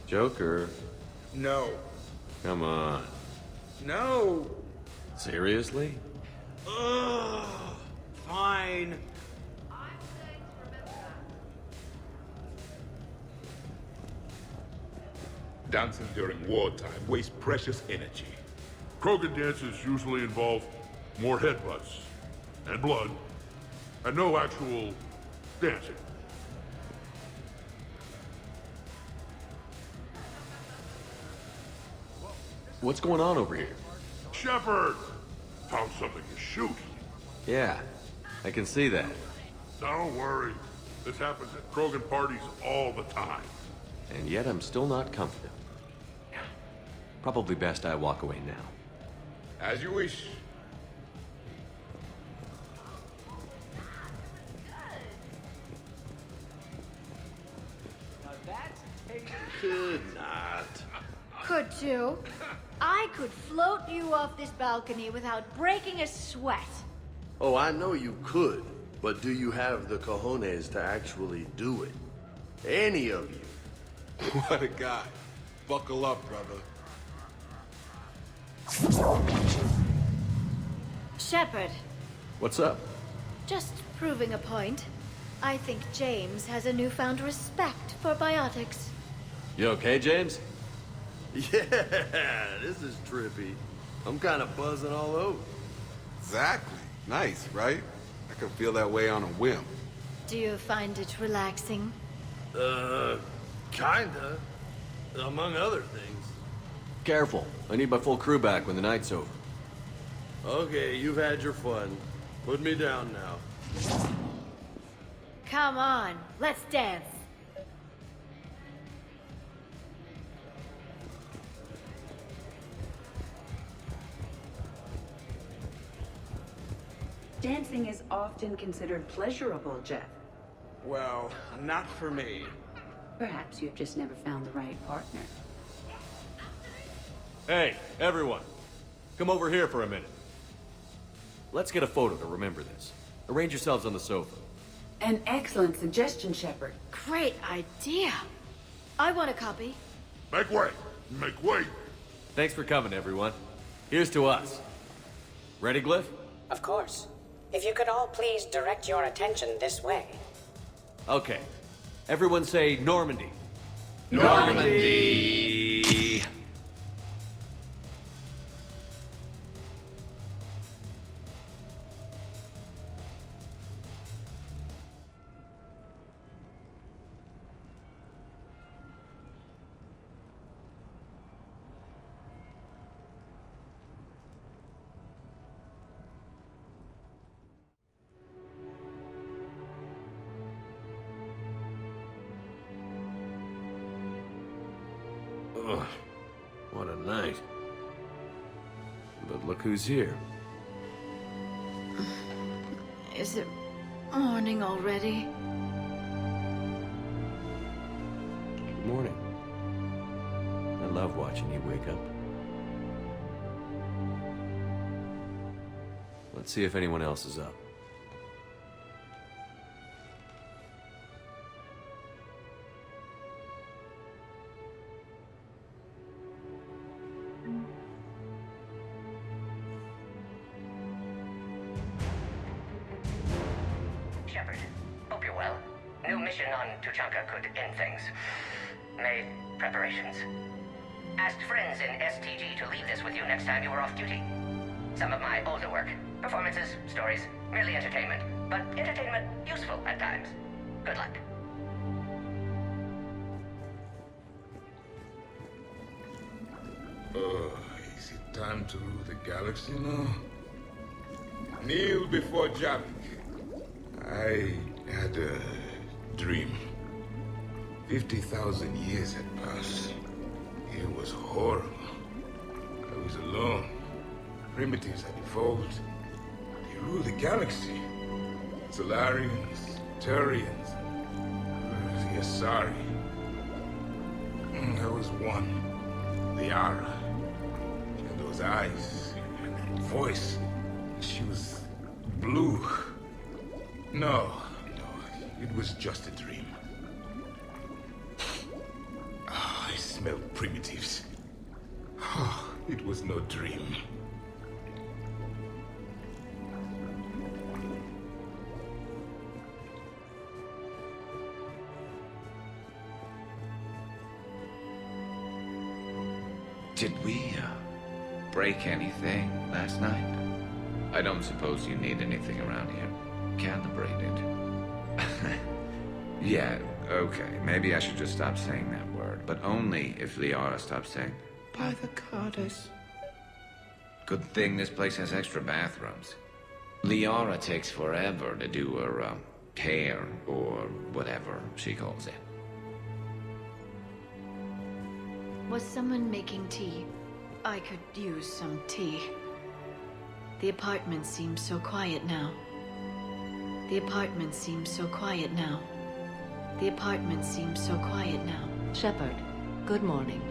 Joker. No. Come on. No. Seriously? Ugh. Fine. Dancing during wartime wastes precious energy. Krogan dances usually involve more headbutts and blood, and no actual dancing. What's going on over here? Shepard! Found something to shoot. Yeah, I can see that. Don't worry. This happens at Krogan parties all the time. And yet I'm still not confident. Probably best I walk away now. As you wish. Could not. Could too. I could float you off this balcony without breaking a sweat. Oh, I know you could, but do you have the cojones to actually do it? Any of you? What a guy. Buckle up, brother. Shepard, What's up? just proving a point. I think James has a newfound respect for biotics. You okay, James? Yeah, this is trippy. I'm kind of buzzing all over. Exactly. Nice, right? I could feel that way on a whim. Do you find it relaxing? Kinda. Among other things. Careful. I need my full crew back when the night's over. Okay, you've had your fun. Put me down now. Come on, let's dance. Dancing is often considered pleasurable, Jeff. Well, not for me. Perhaps you've just never found the right partner. Hey, everyone. Come over here for a minute. Let's get a photo to remember this. Arrange yourselves on the sofa. An excellent suggestion, Shepard. Great idea. I want a copy. Make way! Make way! Thanks for coming, everyone. Here's to us. Ready, Glyph? Of course. If you could all please direct your attention this way. Okay. Everyone say Normandy. Normandy! Ugh, what a night. But look who's here. Is it morning already? Good morning. I love watching you wake up. Let's see if anyone else is up. mission on Tuchanka could end things. Made preparations. Asked friends in STG to leave this with you next time you were off duty. Some of my older work. Performances, stories, merely entertainment. But entertainment useful at times. Good luck. Oh, is it time to rule the galaxy now? Kneel before Javik. I had a dream. 50,000 years had passed. It was horrible. I was alone. Primitives had evolved. They ruled the galaxy. Solarians, Turians, the Asari. There was one, Liara. She had those eyes and voice. She was blue. No, it was just a dream. Oh, I smelled primitives. Oh, it was no dream. Did we, break anything last night? I don't suppose you need anything around here. Calibrated. Yeah, okay. Maybe I should just stop saying that word. But only if Liara stops saying, by the goddess. Good thing this place has extra bathrooms. Liara takes forever to do her, hair, or whatever she calls it. Was someone making tea? I could use some tea. The apartment seems so quiet now. The apartment seems so quiet now. The apartment seems so quiet now. Shepard, good morning.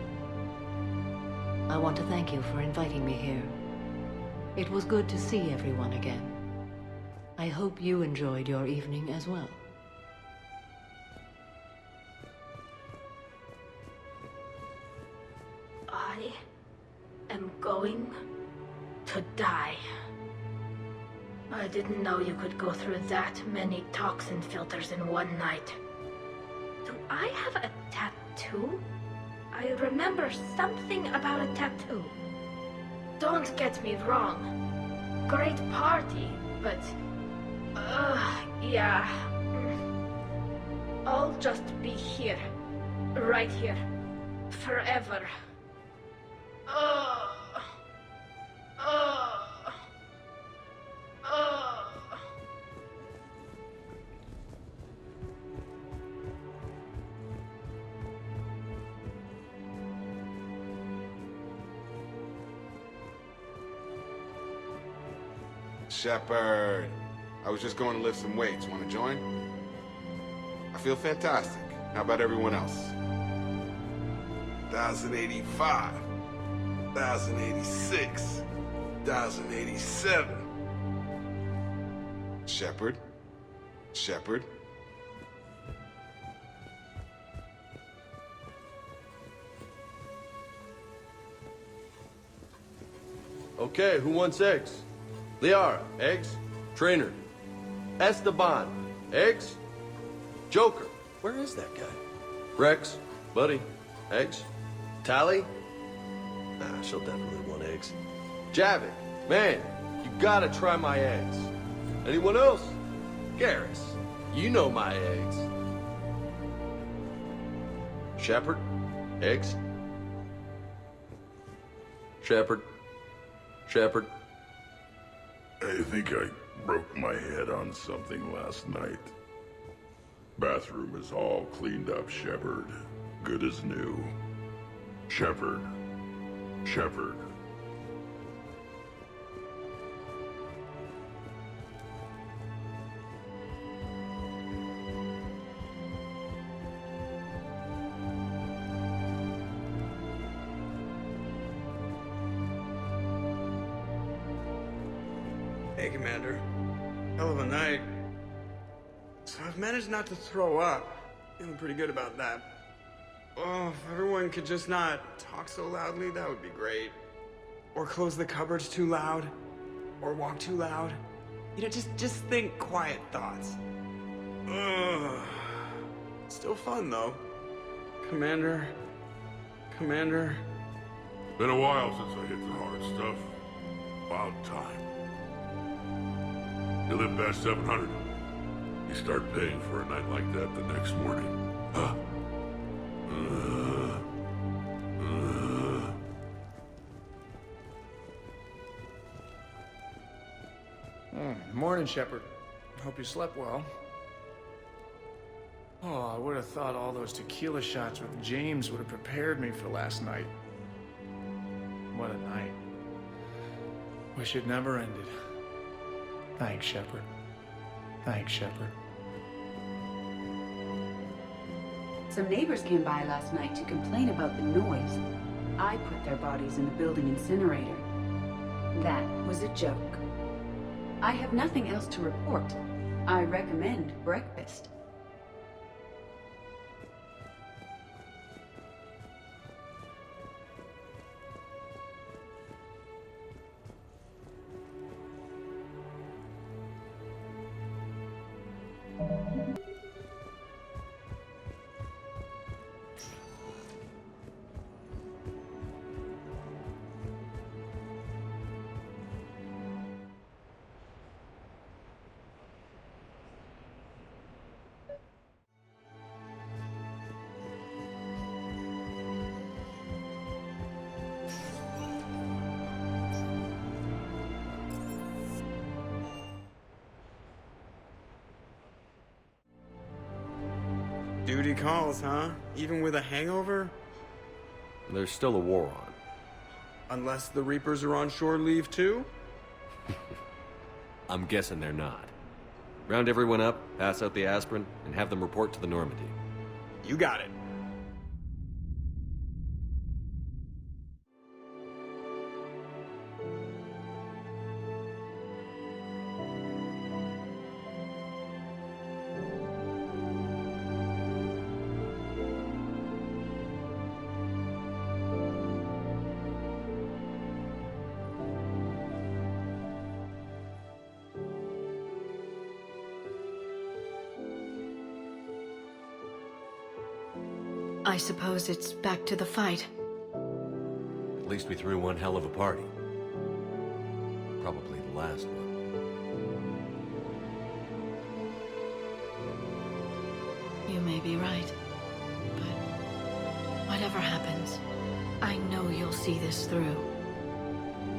I want to thank you for inviting me here. It was good to see everyone again. I hope you enjoyed your evening as well. I am going to die. I didn't know you could go through that many toxin filters in one night. Do I have a tattoo? I remember something about a tattoo. Don't get me wrong. Great party, but... yeah. I'll just be here. Right here. Forever. Shepard, I was just going to lift some weights. Want to join? I feel fantastic. How about everyone else? 1,085, 1,086, 1,087. Shepard? Shepard? Okay, who wants eggs? Liara, eggs. Traynor. Esteban, eggs. Joker, where is that guy? Rex, buddy, eggs. Tally? Nah, she'll definitely want eggs. Javik, man, you gotta try my eggs. Anyone else? Garrus, you know my eggs. Shepard, eggs. Shepard. Shepard. I think I broke my head on something last night. Bathroom is all cleaned up, Shepard. Good as new. Shepard. Shepard. Hey, Commander. Hell of a night. So I've managed not to throw up. Feeling pretty good about that. Oh, if everyone could just not talk so loudly, that would be great. Or close the cupboards too loud. Or walk too loud. You know, just think quiet thoughts. Ugh. Still fun, though. Commander... Been a while since I hit the hard stuff. About time. You live past 700. You start paying for a night like that the next morning. Huh? Morning, Shepard. Hope you slept well. Oh, I would have thought all those tequila shots with James would have prepared me for last night. What a night. Wish it never ended. Thanks, Shepard. Thanks, Shepard. Some neighbors came by last night to complain about the noise. I put their bodies in the building incinerator. That was a joke. I have nothing else to report. I recommend breakfast. Duty calls, huh? Even with a hangover? There's still a war on. Unless the Reapers are on shore leave too? I'm guessing they're not. Round everyone up, pass out the aspirin, and have them report to the Normandy. You got it. I suppose it's back to the fight. At least we threw one hell of a party. Probably the last one. You may be right. But whatever happens, I know you'll see this through.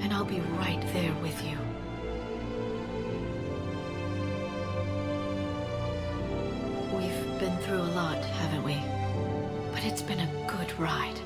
And I'll be right there with you. We've been through a lot, haven't we? But it's been a good ride.